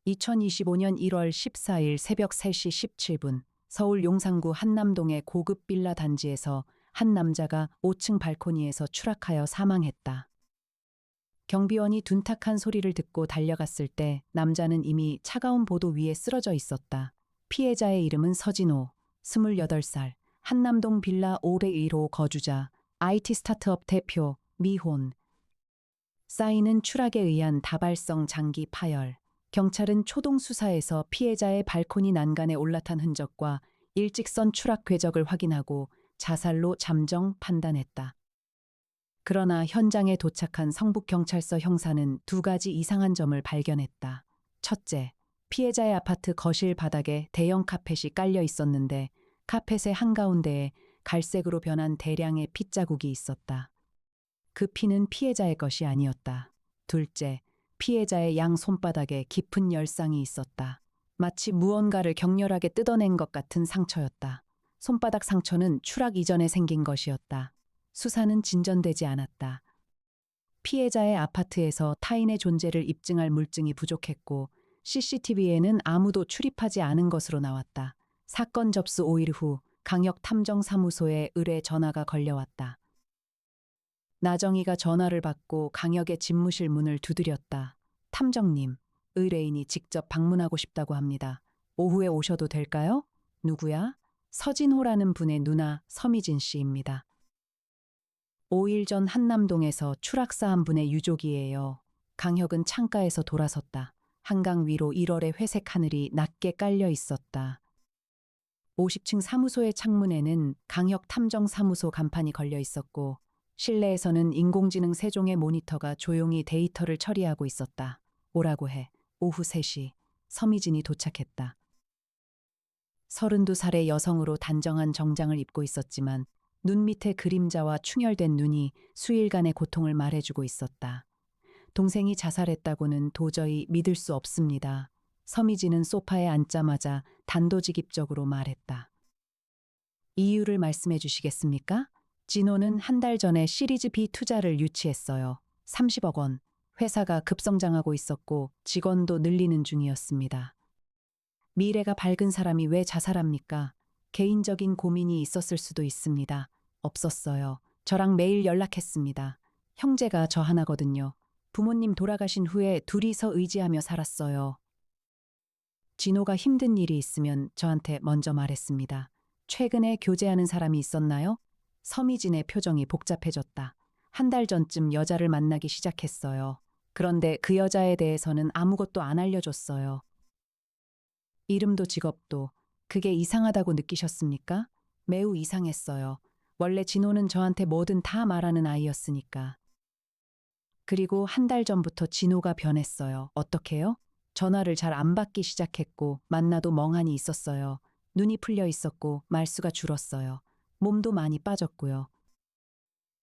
2025년 1월 14일 새벽 3시 17분 서울 용산구 한남동의 고급 빌라 단지에서 한 남자가 5층 발코니에서 추락하여 사망했다. 경비원이 둔탁한 소리를 듣고 달려갔을 때 남자는 이미 차가운 보도 위에 쓰러져 있었다. 피해자의 이름은 서진호, 28살, 한남동 빌라 501호 거주자, IT 스타트업 대표, 미혼. 쌓이는 추락에 의한 다발성 장기 파열. 경찰은 초동 수사에서 피해자의 발코니 난간에 올라탄 흔적과 일직선 추락 궤적을 확인하고 자살로 잠정 판단했다. 그러나 현장에 도착한 성북경찰서 형사는 두 가지 이상한 점을 발견했다. 첫째, 피해자의 아파트 거실 바닥에 대형 카펫이 깔려 있었는데 카펫의 한가운데에 갈색으로 변한 대량의 핏자국이 있었다. 그 피는 피해자의 것이 아니었다. 둘째, 피해자의 양 손바닥에 깊은 열상이 있었다. 마치 무언가를 격렬하게 뜯어낸 것 같은 상처였다. 손바닥 상처는 추락 이전에 생긴 것이었다. 수사는 진전되지 않았다. 피해자의 아파트에서 타인의 존재를 입증할 물증이 부족했고 CCTV에는 아무도 출입하지 않은 것으로 나왔다. 사건 접수 5일 후 강역탐정사무소에 의뢰 전화가 걸려왔다. 나정희가 전화를 받고 강역의 집무실 문을 두드렸다. 탐정님, 의뢰인이 직접 방문하고 싶다고 합니다. 오후에 오셔도 될까요? 누구야? 서진호라는 분의 누나 서미진 씨입니다. 5일 전 한남동에서 추락사한 분의 유족이에요. 강혁은 창가에서 돌아섰다. 한강 위로 1월의 회색 하늘이 낮게 깔려 있었다. 50층 사무소의 창문에는 강혁 탐정사무소 간판이 걸려 있었고 실내에서는 인공지능 세종의 모니터가 조용히 데이터를 처리하고 있었다. 오라고 해. 오후 3시 서미진이 도착했다. 32살의 여성으로 단정한 정장을 입고 있었지만 눈 밑에 그림자와 충혈된 눈이 수일간의 고통을 말해주고 있었다. 동생이 자살했다고는 도저히 믿을 수 없습니다. 서미진은 소파에 앉자마자 단도직입적으로 말했다. 이유를 말씀해 주시겠습니까? 진호는 한 달 전에 시리즈 B 투자를 유치했어요. 30억 원. 회사가 급성장하고 있었고 직원도 늘리는 중이었습니다. 미래가 밝은 사람이 왜 자살합니까? 개인적인 고민이 있었을 수도 있습니다. 없었어요. 저랑 매일 연락했습니다. 형제가 저 하나거든요. 부모님 돌아가신 후에 둘이서 의지하며 살았어요. 진호가 힘든 일이 있으면 저한테 먼저 말했습니다. 최근에 교제하는 사람이 있었나요? 서미진의 표정이 복잡해졌다. 한 달 전쯤 여자를 만나기 시작했어요. 그런데 그 여자에 대해서는 아무것도 안 알려줬어요. 이름도 직업도. 그게 이상하다고 느끼셨습니까? 매우 이상했어요. 원래 진호는 저한테 뭐든 다 말하는 아이였으니까. 그리고 한 달 전부터 진호가 변했어요. 어떻게요? 전화를 잘 안 받기 시작했고 만나도 멍하니 있었어요. 눈이 풀려 있었고 말수가 줄었어요. 몸도 많이 빠졌고요.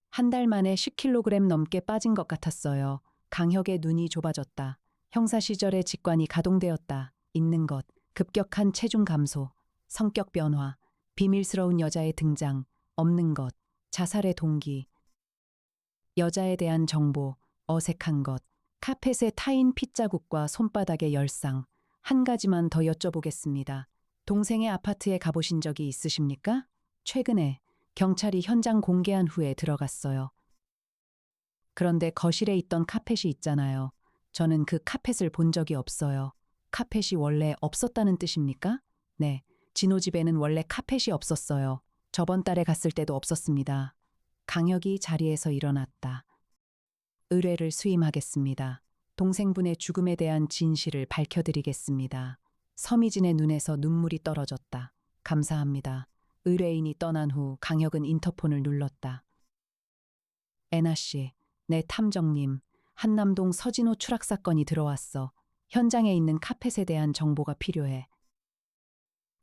한 달 만에 10kg 넘게 빠진 것 같았어요. 강혁의 눈이 좁아졌다. 형사 시절의 직관이 가동되었다. 있는 것, 급격한 체중 감소, 성격 변화, 비밀스러운 여자의 등장, 없는 것, 자살의 동기, 여자에 대한 정보, 어색한 것, 카펫의 타인 핏자국과 손바닥의 열상. 한 가지만 더 여쭤보겠습니다. 동생의 아파트에 가보신 적이 있으십니까? 최근에 경찰이 현장 공개한 후에 들어갔어요. 그런데 거실에 있던 카펫이 있잖아요. 저는 그 카펫을 본 적이 없어요. 카펫이 원래 없었다는 뜻입니까? 네, 진호 집에는 원래 카펫이 없었어요. 저번 달에 갔을 때도 없었습니다. 강혁이 자리에서 일어났다. 의뢰를 수임하겠습니다. 동생분의 죽음에 대한 진실을 밝혀드리겠습니다. 서미진의 눈에서 눈물이 떨어졌다. 감사합니다. 의뢰인이 떠난 후 강혁은 인터폰을 눌렀다. 애나 씨, 네 탐정님, 한남동 서진호 추락 사건이 들어왔어. 현장에 있는 카펫에 대한 정보가 필요해.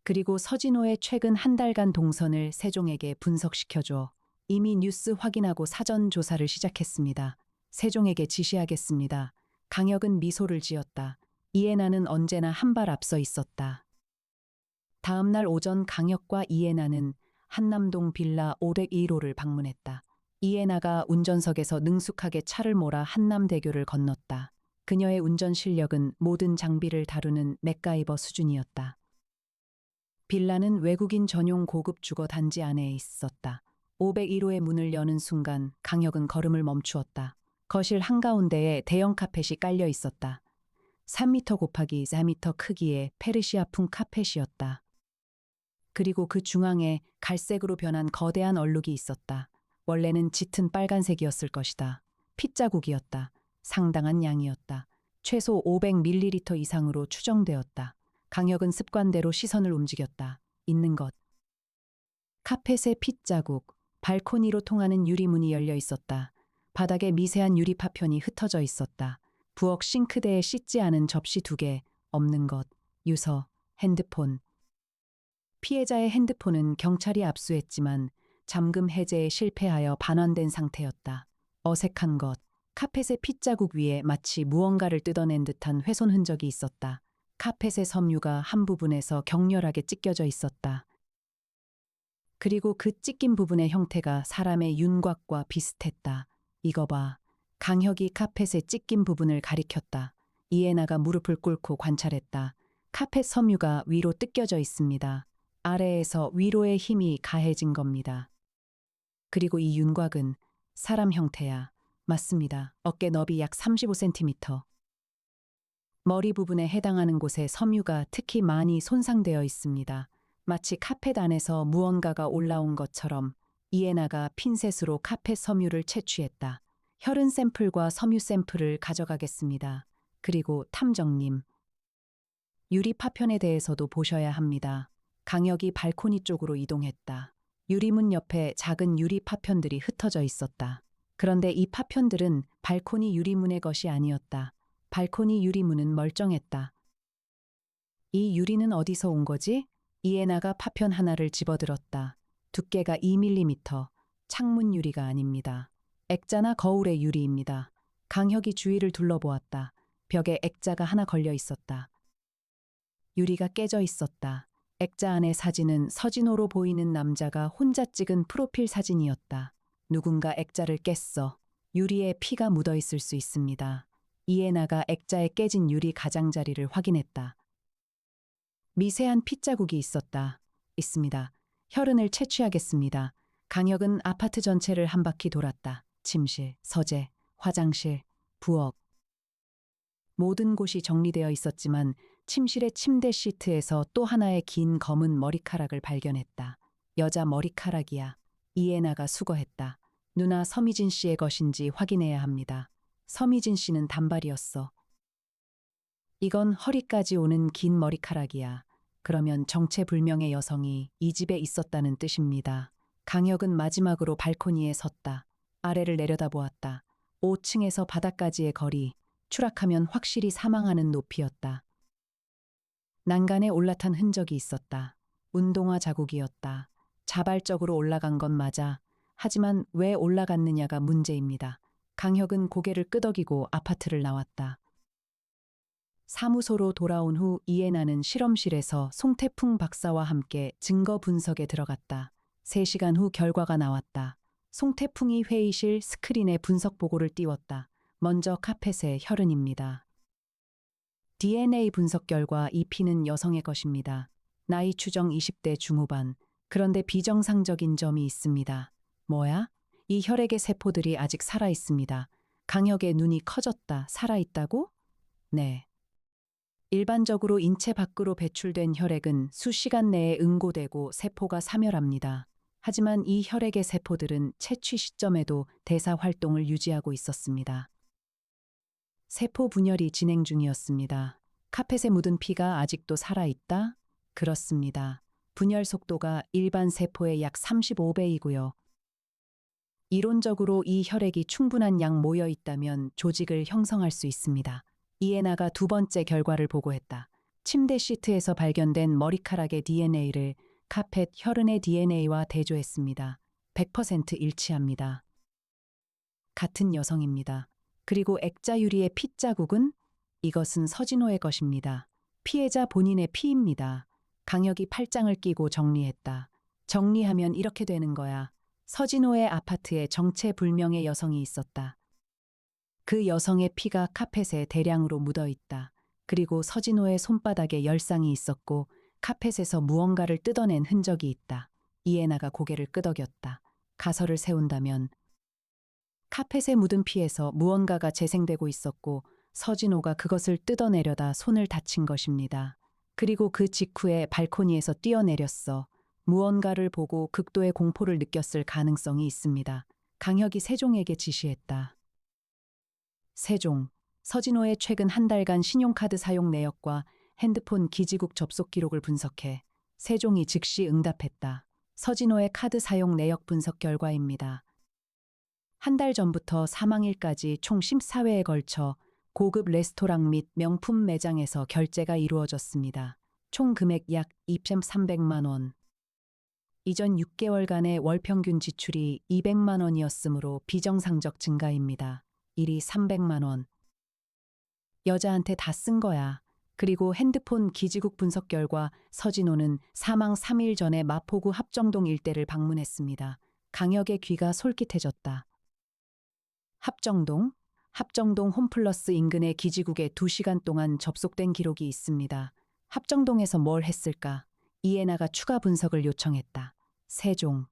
그리고 서진호의 최근 한 달간 동선을 세종에게 분석시켜줘. 이미 뉴스 확인하고 사전 조사를 시작했습니다. 세종에게 지시하겠습니다. 강혁은 미소를 지었다. 이해나는 언제나 한 발 앞서 있었다. 다음 날 오전 강혁과 이해나는 한남동 빌라 501호를 방문했다. 이해나가 운전석에서 능숙하게 차를 몰아 한남대교를 건넜다. 그녀의 운전 실력은 모든 장비를 다루는 맥가이버 수준이었다. 빌라는 외국인 전용 고급 주거 단지 안에 있었다. 501호의 문을 여는 순간 강혁은 걸음을 멈추었다. 거실 한가운데에 대형 카펫이 깔려 있었다. 3미터 곱하기 4미터 크기의 페르시아풍 카펫이었다. 그리고 그 중앙에 갈색으로 변한 거대한 얼룩이 있었다. 원래는 짙은 빨간색이었을 것이다. 핏자국이었다. 상당한 양이었다. 최소 500ml 이상으로 추정되었다. 강혁은 습관대로 시선을 움직였다. 있는 것. 카펫의 핏자국, 발코니로 통하는 유리문이 열려 있었다. 바닥에 미세한 유리 파편이 흩어져 있었다. 부엌 싱크대에 씻지 않은 접시 2개, 없는 것, 유서, 핸드폰. 피해자의 핸드폰은 경찰이 압수했지만 잠금 해제에 실패하여 반환된 상태였다. 어색한 것, 카펫의 핏자국 위에 마치 무언가를 뜯어낸 듯한 훼손 흔적이 있었다. 카펫의 섬유가 한 부분에서 격렬하게 찢겨져 있었다. 그리고 그 찢긴 부분의 형태가 사람의 윤곽과 비슷했다. 이거 봐. 강혁이 카펫의 찢긴 부분을 가리켰다. 이에나가 무릎을 꿇고 관찰했다. 카펫 섬유가 위로 뜯겨져 있습니다. 아래에서 위로의 힘이 가해진 겁니다. 그리고 이 윤곽은 사람 형태야. 맞습니다. 어깨 너비 약 35cm. 머리 부분에 해당하는 곳에 섬유가 특히 많이 손상되어 있습니다. 마치 카펫 안에서 무언가가 올라온 것처럼 이에나가 핀셋으로 카펫 섬유를 채취했다. 혈흔 샘플과 섬유 샘플을 가져가겠습니다. 그리고 탐정님. 유리 파편에 대해서도 보셔야 합니다. 강혁이 발코니 쪽으로 이동했다. 유리문 옆에 작은 유리 파편들이 흩어져 있었다. 그런데 이 파편들은 발코니 유리문의 것이 아니었다. 발코니 유리문은 멀쩡했다. 이 유리는 어디서 온 거지? 이에나가 파편 하나를 집어들었다. 두께가 2mm, 창문 유리가 아닙니다. 액자나 거울의 유리입니다. 강혁이 주위를 둘러보았다. 벽에 액자가 하나 걸려 있었다. 유리가 깨져 있었다. 액자 안의 사진은 서진호로 보이는 남자가 혼자 찍은 프로필 사진이었다. 누군가 액자를 깼어. 유리에 피가 묻어 있을 수 있습니다. 이에나가 액자에 깨진 유리 가장자리를 확인했다. 미세한 핏자국이 있습니다. 혈흔을 채취하겠습니다. 강혁은 아파트 전체를 한 바퀴 돌았다. 침실, 서재, 화장실, 부엌. 모든 곳이 정리되어 있었지만 침실의 침대 시트에서 또 하나의 긴 검은 머리카락을 발견했다. 여자 머리카락이야. 이에나가 수거했다. 누나 서미진 씨의 것인지 확인해야 합니다. 서미진 씨는 단발이었어. 이건 허리까지 오는 긴 머리카락이야. 그러면 정체불명의 여성이 이 집에 있었다는 뜻입니다. 강혁은 마지막으로 발코니에 섰다. 아래를 내려다보았다. 5층에서 바닥까지의 거리, 추락하면 확실히 사망하는 높이였다. 난간에 올라탄 흔적이 있었다. 운동화 자국이었다. 자발적으로 올라간 건 맞아. 하지만 왜 올라갔느냐가 문제입니다. 강혁은 고개를 끄덕이고 아파트를 나왔다. 사무소로 돌아온 후 이에나는 실험실에서 송태풍 박사와 함께 증거 분석에 들어갔다. 3시간 후 결과가 나왔다. 송태풍이 회의실 스크린에 분석 보고를 띄웠다. 먼저 카펫의 혈흔입니다. DNA 분석 결과 이 피는 여성의 것입니다. 나이 추정 20대 중후반. 그런데 비정상적인 점이 있습니다. 뭐야? 이 혈액의 세포들이 아직 살아있습니다. 강혁의 눈이 커졌다. 살아있다고? 네. 일반적으로 인체 밖으로 배출된 혈액은 수시간 내에 응고되고 세포가 사멸합니다. 하지만 이 혈액의 세포들은 채취 시점에도 대사 활동을 유지하고 있었습니다. 세포 분열이 진행 중이었습니다. 카펫에 묻은 피가 아직도 살아있다? 그렇습니다. 분열 속도가 일반 세포의 약 35배이고요. 이론적으로 이 혈액이 충분한 양 모여 있다면 조직을 형성할 수 있습니다. 이에나가 2번째 결과를 보고했다. 침대 시트에서 발견된 머리카락의 DNA를 카펫 혈흔의 DNA와 대조했습니다. 100% 일치합니다. 같은 여성입니다. 그리고 액자 유리의 핏자국은? 이것은 서진호의 것입니다. 피해자 본인의 피입니다. 강혁이 팔짱을 끼고 정리했다. 정리하면 이렇게 되는 거야. 서진호의 아파트에 정체불명의 여성이 있었다. 그 여성의 피가 카펫에 대량으로 묻어 있다. 그리고 서진호의 손바닥에 열상이 있었고 카펫에서 무언가를 뜯어낸 흔적이 있다. 이에나가 고개를 끄덕였다. 가설을 세운다면 카펫에 묻은 피에서 무언가가 재생되고 있었고 서진호가 그것을 뜯어내려다 손을 다친 것입니다. 그리고 그 직후에 발코니에서 뛰어내렸어. 무언가를 보고 극도의 공포를 느꼈을 가능성이 있습니다. 강혁이 세종에게 지시했다. 세종, 서진호의 최근 한 달간 신용카드 사용 내역과 핸드폰 기지국 접속 기록을 분석해. 세종이 즉시 응답했다. 서진호의 카드 사용 내역 분석 결과입니다. 한 달 전부터 사망일까지 총 14회에 걸쳐 고급 레스토랑 및 명품 매장에서 결제가 이루어졌습니다. 총 금액 약 2,300만 원. 이전 6개월간의 월 평균 지출이 200만 원이었으므로 비정상적 증가입니다. 일이 300만 원. 여자한테 다 쓴 거야. 그리고 핸드폰 기지국 분석 결과 서진호는 사망 3일 전에 마포구 합정동 일대를 방문했습니다. 강혁의 귀가 솔깃해졌다. 합정동 홈플러스 인근의 기지국에 2시간 동안 접속된 기록이 있습니다. 합정동에서 뭘 했을까? 이에나가 추가 분석을 요청했다. 세종.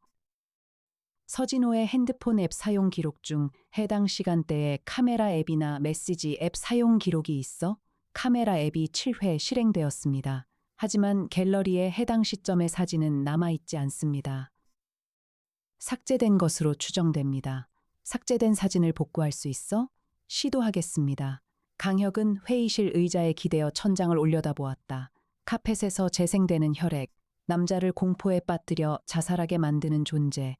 서진호의 핸드폰 앱 사용 기록 중 해당 시간대에 카메라 앱이나 메시지 앱 사용 기록이 있어 카메라 앱이 7회 실행되었습니다. 하지만 갤러리에 해당 시점의 사진은 남아있지 않습니다. 삭제된 것으로 추정됩니다. 삭제된 사진을 복구할 수 있어? 시도하겠습니다. 강혁은 회의실 의자에 기대어 천장을 올려다보았다. 카펫에서 재생되는 혈액, 남자를 공포에 빠뜨려 자살하게 만드는 존재.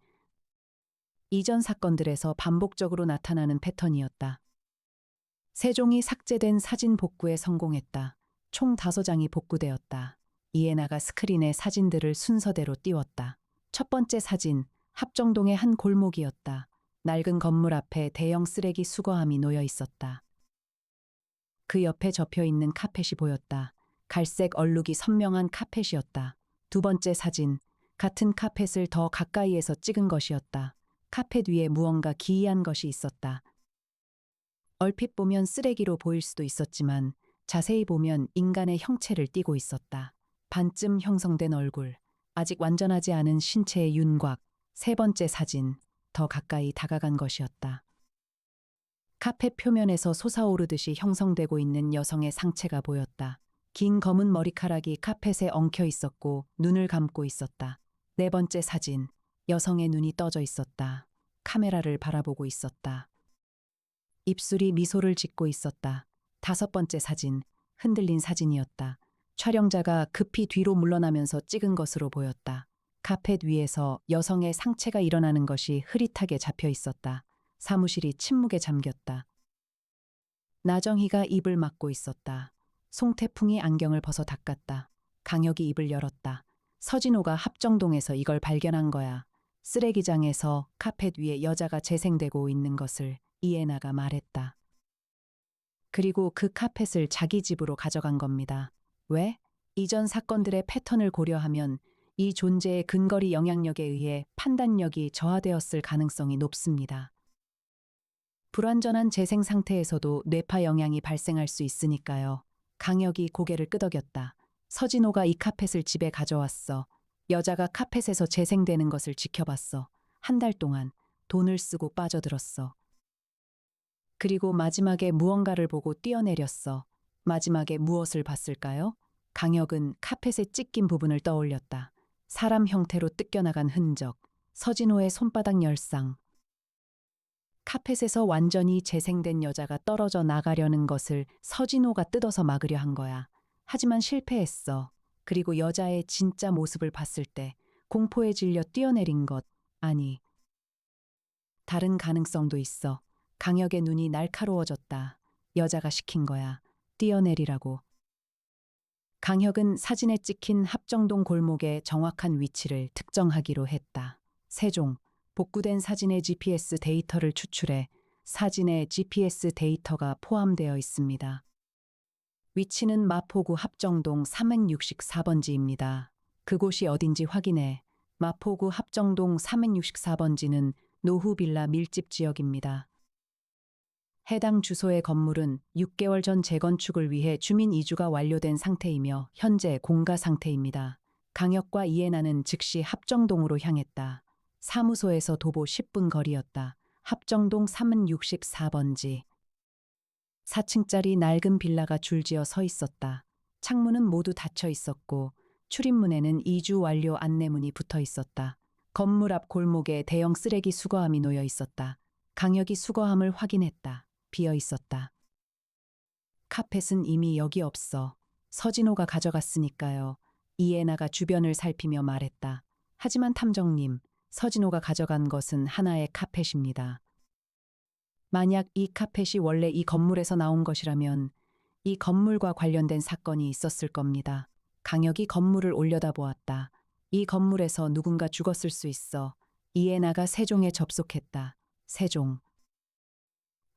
이전 사건들에서 반복적으로 나타나는 패턴이었다. 세종이 삭제된 사진 복구에 성공했다. 총 5장이 복구되었다. 이에나가 스크린에 사진들을 순서대로 띄웠다. 첫 번째 사진, 합정동의 한 골목이었다. 낡은 건물 앞에 대형 쓰레기 수거함이 놓여 있었다. 그 옆에 접혀 있는 카펫이 보였다. 갈색 얼룩이 선명한 카펫이었다. 두 번째 사진, 같은 카펫을 더 가까이에서 찍은 것이었다. 카펫 위에 무언가 기이한 것이 있었다. 얼핏 보면 쓰레기로 보일 수도 있었지만 자세히 보면 인간의 형체를 띠고 있었다. 반쯤 형성된 얼굴, 아직 완전하지 않은 신체의 윤곽. 세 번째 사진, 더 가까이 다가간 것이었다. 카펫 표면에서 솟아오르듯이 형성되고 있는 여성의 상체가 보였다. 긴 검은 머리카락이 카펫에 엉켜 있었고 눈을 감고 있었다. 네 번째 사진, 여성의 눈이 떠져 있었다. 카메라를 바라보고 있었다. 입술이 미소를 짓고 있었다. 다섯 번째 사진, 흔들린 사진이었다. 촬영자가 급히 뒤로 물러나면서 찍은 것으로 보였다. 카펫 위에서 여성의 상체가 일어나는 것이 흐릿하게 잡혀 있었다. 사무실이 침묵에 잠겼다. 나정희가 입을 막고 있었다. 송태풍이 안경을 벗어 닦았다. 강혁이 입을 열었다. 서진호가 합정동에서 이걸 발견한 거야. 쓰레기장에서 카펫 위에 여자가 재생되고 있는 것을 이에나가 말했다. 그리고 그 카펫을 자기 집으로 가져간 겁니다. 왜? 이전 사건들의 패턴을 고려하면 이 존재의 근거리 영향력에 의해 판단력이 저하되었을 가능성이 높습니다. 불완전한 재생 상태에서도 뇌파 영향이 발생할 수 있으니까요. 강혁이 고개를 끄덕였다. 서진호가 이 카펫을 집에 가져왔어. 여자가 카펫에서 재생되는 것을 지켜봤어. 한 달 동안 돈을 쓰고 빠져들었어. 그리고 마지막에 무언가를 보고 뛰어내렸어. 마지막에 무엇을 봤을까요? 강혁은 카펫에 찢긴 부분을 떠올렸다. 사람 형태로 뜯겨나간 흔적, 서진호의 손바닥 열상. 카펫에서 완전히 재생된 여자가 떨어져 나가려는 것을 서진호가 뜯어서 막으려 한 거야. 하지만 실패했어. 그리고 여자의 진짜 모습을 봤을 때 공포에 질려 뛰어내린 것, 아니. 다른 가능성도 있어. 강혁의 눈이 날카로워졌다. 여자가 시킨 거야. 뛰어내리라고. 강혁은 사진에 찍힌 합정동 골목의 정확한 위치를 특정하기로 했다. 세종, 복구된 사진의 GPS 데이터를 추출해 사진에 GPS 데이터가 포함되어 있습니다. 위치는 마포구 합정동 364번지입니다. 그곳이 어딘지 확인해. 마포구 합정동 364번지는 노후빌라 밀집 지역입니다. 해당 주소의 건물은 6개월 전 재건축을 위해 주민 이주가 완료된 상태이며 현재 공가 상태입니다. 강혁과 이해나는 즉시 합정동으로 향했다. 사무소에서 도보 10분 거리였다. 합정동 364번지. 4층짜리 낡은 빌라가 줄지어 서 있었다. 창문은 모두 닫혀 있었고 출입문에는 이주 완료 안내문이 붙어 있었다. 건물 앞 골목에 대형 쓰레기 수거함이 놓여 있었다. 강혁이 수거함을 확인했다. 비어 있었다. 카펫은 이미 여기 없어. 서진호가 가져갔으니까요. 이해나가 주변을 살피며 말했다. 하지만 탐정님, 서진호가 가져간 것은 하나의 카펫입니다. 만약 이 카펫이 원래 이 건물에서 나온 것이라면 이 건물과 관련된 사건이 있었을 겁니다. 강혁이 건물을 올려다보았다. 이 건물에서 누군가 죽었을 수 있어. 이해나가 세종에 접속했다. 세종.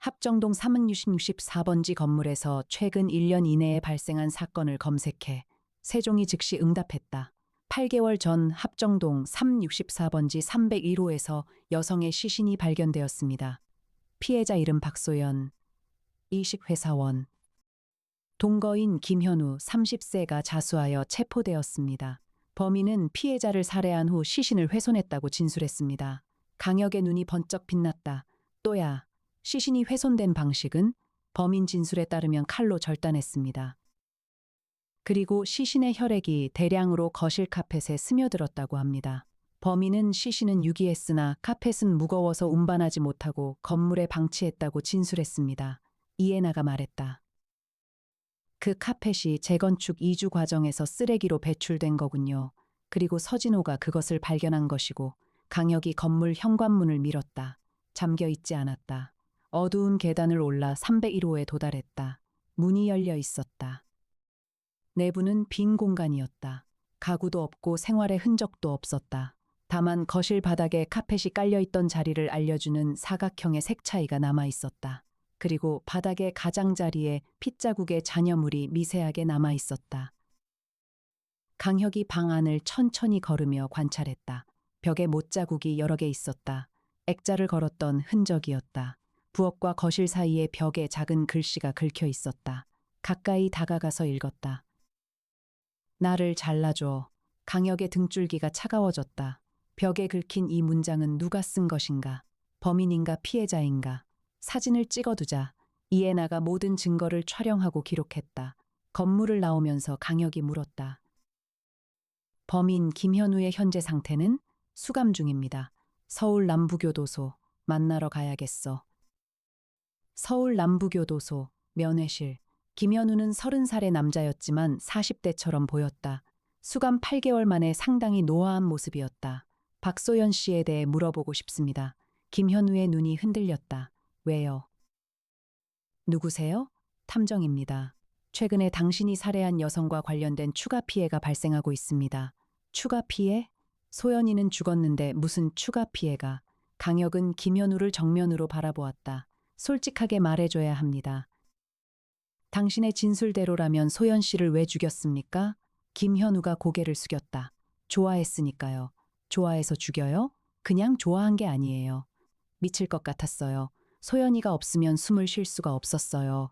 합정동 364번지 건물에서 최근 1년 이내에 발생한 사건을 검색해 세종이 즉시 응답했다. 8개월 전 합정동 364번지 301호에서 여성의 시신이 발견되었습니다. 피해자 이름 박소연, 이식회사원. 동거인 김현우 30세가 자수하여 체포되었습니다. 범인은 피해자를 살해한 후 시신을 훼손했다고 진술했습니다. 강혁의 눈이 번쩍 빛났다. 또야, 시신이 훼손된 방식은 범인 진술에 따르면 칼로 절단했습니다. 그리고 시신의 혈액이 대량으로 거실 카펫에 스며들었다고 합니다. 범인은 시신은 유기했으나 카펫은 무거워서 운반하지 못하고 건물에 방치했다고 진술했습니다. 이해나가 말했다. 그 카펫이 재건축 이주 과정에서 쓰레기로 배출된 거군요. 그리고 서진호가 그것을 발견한 것이고 강혁이 건물 현관문을 밀었다. 잠겨 있지 않았다. 어두운 계단을 올라 301호에 도달했다. 문이 열려 있었다. 내부는 빈 공간이었다. 가구도 없고 생활의 흔적도 없었다. 다만 거실 바닥에 카펫이 깔려있던 자리를 알려주는 사각형의 색차이가 남아 있었다. 그리고 바닥의 가장자리에 핏자국의 잔여물이 미세하게 남아 있었다. 강혁이 방 안을 천천히 걸으며 관찰했다. 벽에 못자국이 여러 개 있었다. 액자를 걸었던 흔적이었다. 부엌과 거실 사이에 벽에 작은 글씨가 긁혀 있었다. 가까이 다가가서 읽었다. 나를 잘라줘. 강혁의 등줄기가 차가워졌다. 벽에 긁힌 이 문장은 누가 쓴 것인가? 범인인가 피해자인가? 사진을 찍어두자. 이해나가 모든 증거를 촬영하고 기록했다. 건물을 나오면서 강혁이 물었다. 범인 김현우의 현재 상태는? 수감 중입니다. 서울 남부교도소. 만나러 가야겠어. 서울 남부교도소. 면회실. 김현우는 30살의 남자였지만 40대처럼 보였다. 수감 8개월 만에 상당히 노화한 모습이었다. 박소연 씨에 대해 물어보고 싶습니다. 김현우의 눈이 흔들렸다. 왜요? 누구세요? 탐정입니다. 최근에 당신이 살해한 여성과 관련된 추가 피해가 발생하고 있습니다. 추가 피해? 소연이는 죽었는데 무슨 추가 피해가? 강혁은 김현우를 정면으로 바라보았다. 솔직하게 말해줘야 합니다. 당신의 진술대로라면 소연 씨를 왜 죽였습니까? 김현우가 고개를 숙였다. 좋아했으니까요. 좋아해서 죽여요? 그냥 좋아한 게 아니에요. 미칠 것 같았어요. 소연이가 없으면 숨을 쉴 수가 없었어요.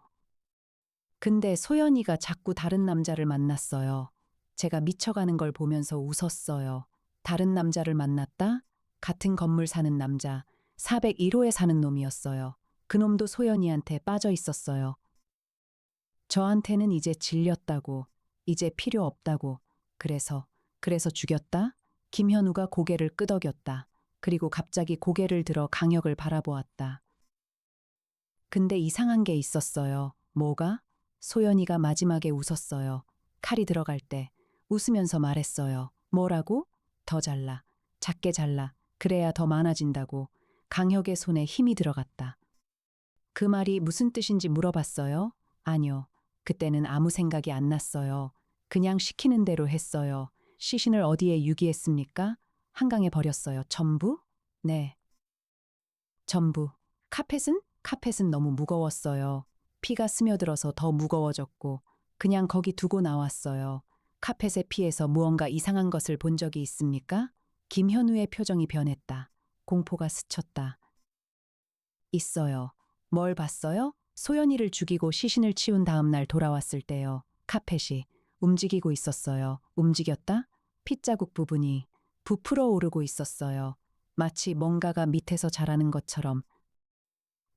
근데 소연이가 자꾸 다른 남자를 만났어요. 제가 미쳐가는 걸 보면서 웃었어요. 다른 남자를 만났다? 같은 건물 사는 남자, 401호에 사는 놈이었어요. 그놈도 소연이한테 빠져 있었어요. 저한테는 이제 질렸다고, 이제 필요 없다고. 그래서 죽였다? 김현우가 고개를 끄덕였다. 그리고 갑자기 고개를 들어 강혁을 바라보았다. 근데 이상한 게 있었어요. 뭐가? 소연이가 마지막에 웃었어요. 칼이 들어갈 때 웃으면서 말했어요. 뭐라고? 더 잘라. 작게 잘라. 그래야 더 많아진다고. 강혁의 손에 힘이 들어갔다. 그 말이 무슨 뜻인지 물어봤어요? 아니요. 그때는 아무 생각이 안 났어요. 그냥 시키는 대로 했어요. 시신을 어디에 유기했습니까? 한강에 버렸어요. 전부? 네. 전부. 카펫은? 카펫은 너무 무거웠어요. 피가 스며들어서 더 무거워졌고 그냥 거기 두고 나왔어요. 카펫에 피해서 무언가 이상한 것을 본 적이 있습니까? 김현우의 표정이 변했다. 공포가 스쳤다. 있어요. 뭘 봤어요? 소연이를 죽이고 시신을 치운 다음 날 돌아왔을 때요. 카펫이 움직이고 있었어요. 움직였다? 핏자국 부분이 부풀어 오르고 있었어요. 마치 뭔가가 밑에서 자라는 것처럼.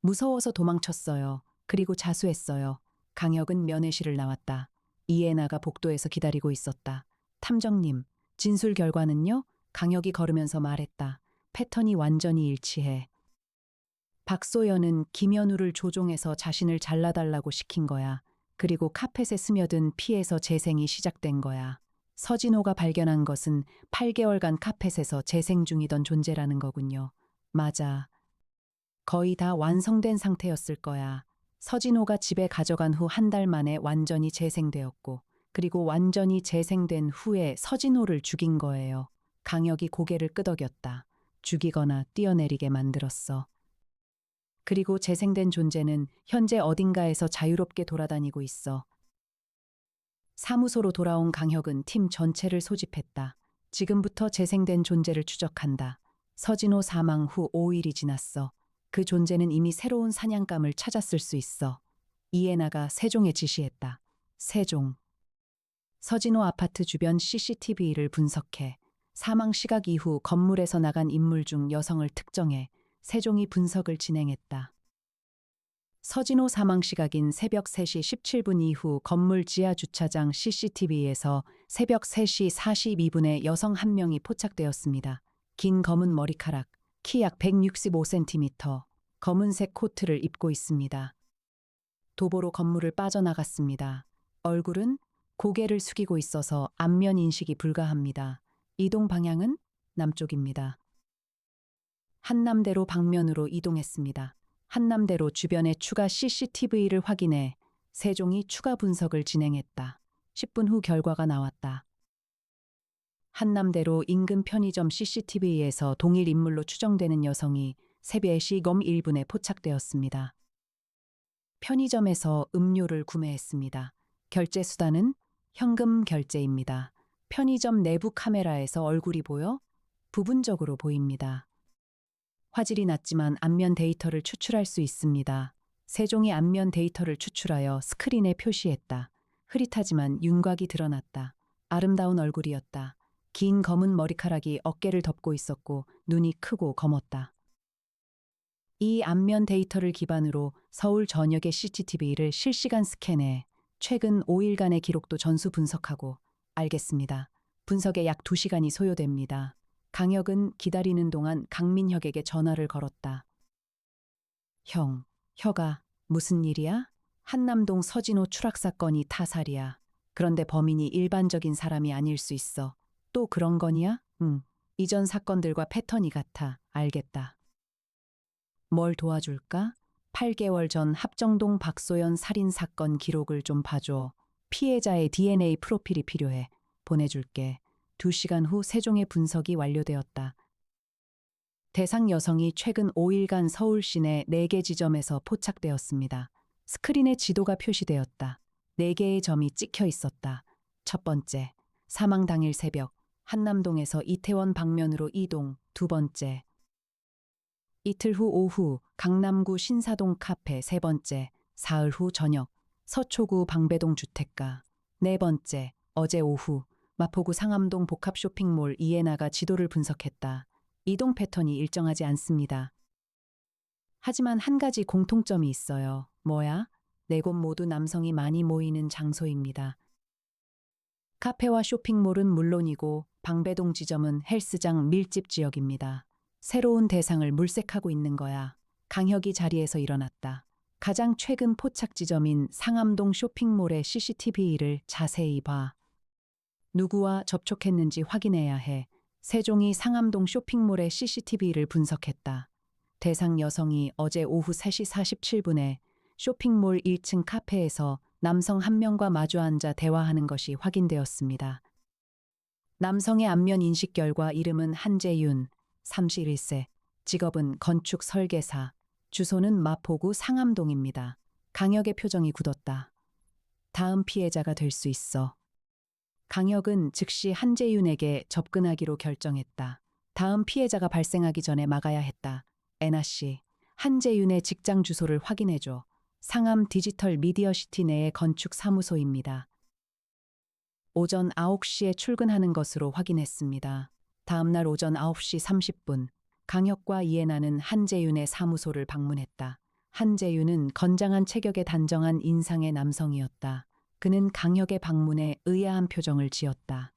무서워서 도망쳤어요. 그리고 자수했어요. 강혁은 면회실을 나왔다. 이해나가 복도에서 기다리고 있었다. 탐정님, 진술 결과는요? 강혁이 걸으면서 말했다. 패턴이 완전히 일치해. 박소연은 김현우를 조종해서 자신을 잘라달라고 시킨 거야. 그리고 카펫에 스며든 피에서 재생이 시작된 거야. 서진호가 발견한 것은 8개월간 카펫에서 재생 중이던 존재라는 거군요. 맞아. 거의 다 완성된 상태였을 거야. 서진호가 집에 가져간 후 한 달 만에 완전히 재생되었고, 그리고 완전히 재생된 후에 서진호를 죽인 거예요. 강혁이 고개를 끄덕였다. 죽이거나 뛰어내리게 만들었어. 그리고 재생된 존재는 현재 어딘가에서 자유롭게 돌아다니고 있어. 사무소로 돌아온 강혁은 팀 전체를 소집했다. 지금부터 재생된 존재를 추적한다. 서진호 사망 후 5일이 지났어. 그 존재는 이미 새로운 사냥감을 찾았을 수 있어. 이해나가 세종에 지시했다. 세종. 서진호 아파트 주변 CCTV를 분석해. 사망 시각 이후 건물에서 나간 인물 중 여성을 특정해. 세종이 분석을 진행했다. 서진호 사망 시각인 새벽 3시 17분 이후 건물 지하 주차장 CCTV에서 새벽 3시 42분에 여성 한 명이 포착되었습니다. 긴 검은 머리카락, 키 약 165cm, 검은색 코트를 입고 있습니다. 도보로 건물을 빠져나갔습니다. 얼굴은 고개를 숙이고 있어서 안면 인식이 불가합니다. 이동 방향은 남쪽입니다. 한남대로 방면으로 이동했습니다. 한남대로 주변의 추가 CCTV를 확인해 세종이 추가 분석을 진행했다. 10분 후 결과가 나왔다. 한남대로 인근 편의점 CCTV에서 동일 인물로 추정되는 여성이 새벽 4시 1분에 포착되었습니다. 편의점에서 음료를 구매했습니다. 결제 수단은 현금 결제입니다. 편의점 내부 카메라에서 얼굴이 보여 부분적으로 보입니다. 화질이 낮지만 안면 데이터를 추출할 수 있습니다. 세종이 안면 데이터를 추출하여 스크린에 표시했다. 흐릿하지만 윤곽이 드러났다. 아름다운 얼굴이었다. 긴 검은 머리카락이 어깨를 덮고 있었고 눈이 크고 검었다. 이 안면 데이터를 기반으로 서울 전역의 CCTV를 실시간 스캔해 최근 5일간의 기록도 전수 분석하고 알겠습니다. 분석에 약 2시간이 소요됩니다. 강혁은 기다리는 동안 강민혁에게 전화를 걸었다. 형, 혀가 무슨 일이야? 한남동 서진호 추락 사건이 타살이야. 그런데 범인이 일반적인 사람이 아닐 수 있어. 또 그런 거냐? 응. 이전 사건들과 패턴이 같아. 알겠다. 뭘 도와줄까? 8개월 전 합정동 박소연 살인 사건 기록을 좀 봐줘. 피해자의 DNA 프로필이 필요해. 보내줄게. 2시간 후 세종의 분석이 완료되었다. 대상 여성이 최근 5일간 서울 시내 4개 지점에서 포착되었습니다. 스크린에 지도가 표시되었다. 4개의 점이 찍혀 있었다. 첫 번째, 사망 당일 새벽, 한남동에서 이태원 방면으로 이동. 두 번째, 이틀 후 오후, 강남구 신사동 카페. 세 번째, 사흘 후 저녁, 서초구 방배동 주택가. 네 번째, 어제 오후, 마포구 상암동 복합 쇼핑몰. 이해나가 지도를 분석했다. 이동 패턴이 일정하지 않습니다. 하지만 한 가지 공통점이 있어요. 뭐야? 4곳 모두 남성이 많이 모이는 장소입니다. 카페와 쇼핑몰은 물론이고 방배동 지점은 헬스장 밀집 지역입니다. 새로운 대상을 물색하고 있는 거야. 강혁이 자리에서 일어났다. 가장 최근 포착 지점인 상암동 쇼핑몰의 CCTV를 자세히 봐. 누구와 접촉했는지 확인해야 해. 세종이 상암동 쇼핑몰의 CCTV를 분석했다. 대상 여성이 어제 오후 3시 47분에 쇼핑몰 1층 카페에서 남성 한 명과 마주 앉아 대화하는 것이 확인되었습니다. 남성의 안면 인식 결과 이름은 한재윤, 31세, 직업은 건축 설계사, 주소는 마포구 상암동입니다. 강혁의 표정이 굳었다. 다음 피해자가 될 수 있어. 강혁은 즉시 한재윤에게 접근하기로 결정했다. 다음 피해자가 발생하기 전에 막아야 했다. 애나 씨, 한재윤의 직장 주소를 확인해줘. 상암 디지털 미디어시티 내의 건축 사무소입니다. 오전 9시에 출근하는 것으로 확인했습니다. 다음날 오전 9시 30분, 강혁과 이해나는 한재윤의 사무소를 방문했다. 한재윤은 건장한 체격에 단정한 인상의 남성이었다. 그는 강혁의 방문에 의아한 표정을 지었다.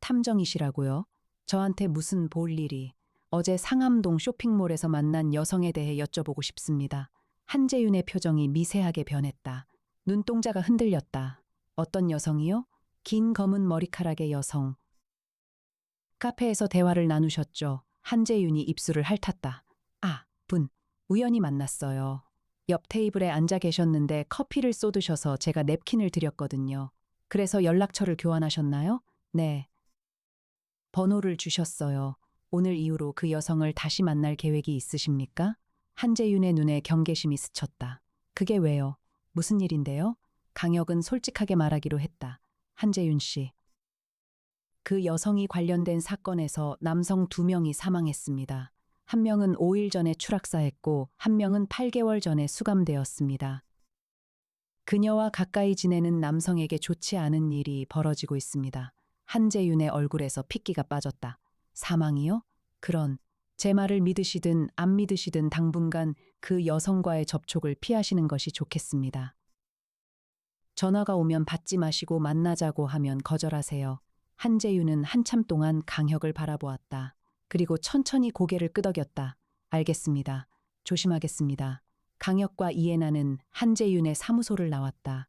탐정이시라고요? 저한테 무슨 볼 일이? 어제 상암동 쇼핑몰에서 만난 여성에 대해 여쭤보고 싶습니다. 한재윤의 표정이 미세하게 변했다. 눈동자가 흔들렸다. 어떤 여성이요? 긴 검은 머리카락의 여성. 카페에서 대화를 나누셨죠. 한재윤이 입술을 핥았다. 아, 분. 우연히 만났어요. 옆 테이블에 앉아 계셨는데 커피를 쏟으셔서 제가 냅킨을 드렸거든요. 그래서 연락처를 교환하셨나요? 네. 번호를 주셨어요. 오늘 이후로 그 여성을 다시 만날 계획이 있으십니까? 한재윤의 눈에 경계심이 스쳤다. 그게 왜요? 무슨 일인데요? 강혁은 솔직하게 말하기로 했다. 한재윤 씨. 그 여성이 관련된 사건에서 남성 2명이 사망했습니다. 한 명은 5일 전에 추락사했고 한 명은 8개월 전에 수감되었습니다. 그녀와 가까이 지내는 남성에게 좋지 않은 일이 벌어지고 있습니다. 한재윤의 얼굴에서 핏기가 빠졌다. 사망이요? 그런, 제 말을 믿으시든 안 믿으시든 당분간 그 여성과의 접촉을 피하시는 것이 좋겠습니다. 전화가 오면 받지 마시고 만나자고 하면 거절하세요. 한재윤은 한참 동안 강혁을 바라보았다. 그리고 천천히 고개를 끄덕였다. 알겠습니다. 조심하겠습니다. 강혁과 이해나는 한재윤의 사무소를 나왔다.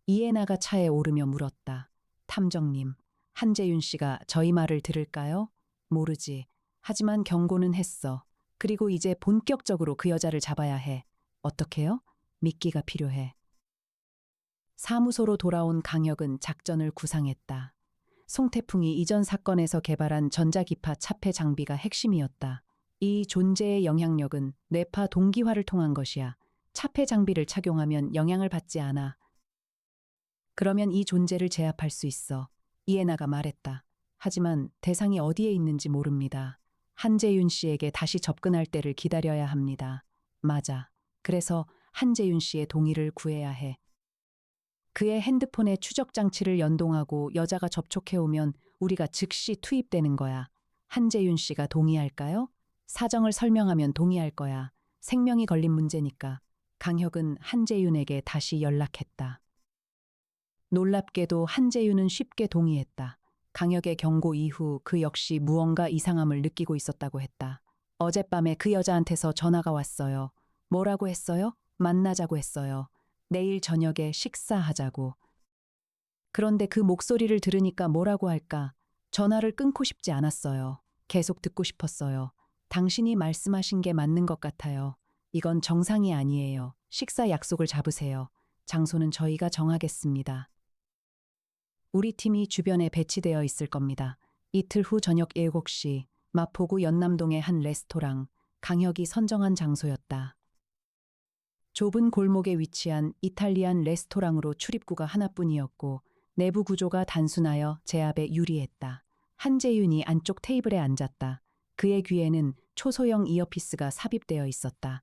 이해나가 차에 오르며 물었다. 탐정님, 한재윤 씨가 저희 말을 들을까요? 모르지. 하지만 경고는 했어. 그리고 이제 본격적으로 그 여자를 잡아야 해. 어떻게요? 미끼가 필요해. 사무소로 돌아온 강혁은 작전을 구상했다. 송태풍이 이전 사건에서 개발한 전자기파 차폐 장비가 핵심이었다. 이 존재의 영향력은 뇌파 동기화를 통한 것이야. 차폐 장비를 착용하면 영향을 받지 않아. 그러면 이 존재를 제압할 수 있어. 이해나가 말했다. 하지만 대상이 어디에 있는지 모릅니다. 한재윤 씨에게 다시 접근할 때를 기다려야 합니다. 맞아. 그래서 한재윤 씨의 동의를 구해야 해. 그의 핸드폰에 추적 장치를 연동하고 여자가 접촉해오면 우리가 즉시 투입되는 거야. 한재윤 씨가 동의할까요? 사정을 설명하면 동의할 거야. 생명이 걸린 문제니까. 강혁은 한재윤에게 다시 연락했다. 놀랍게도 한재윤은 쉽게 동의했다. 강혁의 경고 이후 그 역시 무언가 이상함을 느끼고 있었다고 했다. 어젯밤에 그 여자한테서 전화가 왔어요. 뭐라고 했어요? 만나자고 했어요. 내일 저녁에 식사하자고. 그런데 그 목소리를 들으니까 뭐라고 할까? 전화를 끊고 싶지 않았어요. 계속 듣고 싶었어요. 당신이 말씀하신 게 맞는 것 같아요. 이건 정상이 아니에요. 식사 약속을 잡으세요. 장소는 저희가 정하겠습니다. 우리 팀이 주변에 배치되어 있을 겁니다. 이틀 후 저녁 7시, 마포구 연남동의 한 레스토랑, 강혁이 선정한 장소였다. 좁은 골목에 위치한 이탈리안 레스토랑으로 출입구가 하나뿐이었고 내부 구조가 단순하여 제압에 유리했다. 한재윤이 안쪽 테이블에 앉았다. 그의 귀에는 초소형 이어피스가 삽입되어 있었다.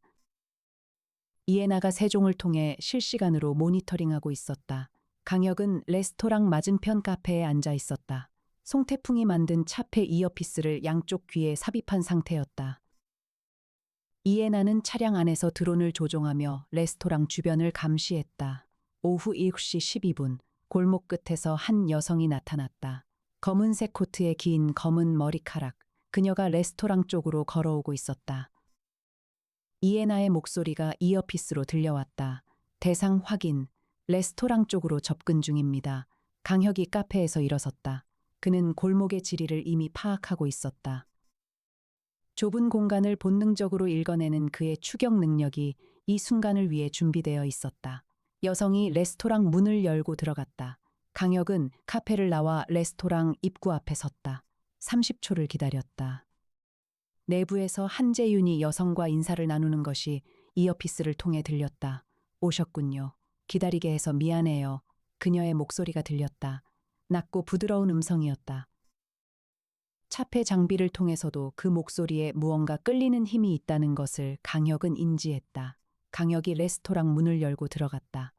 이해나가 세종을 통해 실시간으로 모니터링하고 있었다. 강혁은 레스토랑 맞은편 카페에 앉아 있었다. 송태풍이 만든 차폐 이어피스를 양쪽 귀에 삽입한 상태였다. 이해나는 차량 안에서 드론을 조종하며 레스토랑 주변을 감시했다. 오후 7시 12분, 골목 끝에서 한 여성이 나타났다. 검은색 코트에 긴 검은 머리카락, 그녀가 레스토랑 쪽으로 걸어오고 있었다. 이해나의 목소리가 이어피스로 들려왔다. 대상 확인, 레스토랑 쪽으로 접근 중입니다. 강혁이 카페에서 일어섰다. 그는 골목의 지리를 이미 파악하고 있었다. 좁은 공간을 본능적으로 읽어내는 그의 추격 능력이 이 순간을 위해 준비되어 있었다. 여성이 레스토랑 문을 열고 들어갔다. 강혁은 카페를 나와 레스토랑 입구 앞에 섰다. 30초를 기다렸다. 내부에서 한재윤이 여성과 인사를 나누는 것이 이어피스를 통해 들렸다. 오셨군요. 기다리게 해서 미안해요. 그녀의 목소리가 들렸다. 낮고 부드러운 음성이었다. 차폐 장비를 통해서도 그 목소리에 무언가 끌리는 힘이 있다는 것을 강혁은 인지했다. 강혁이 레스토랑 문을 열고 들어갔다.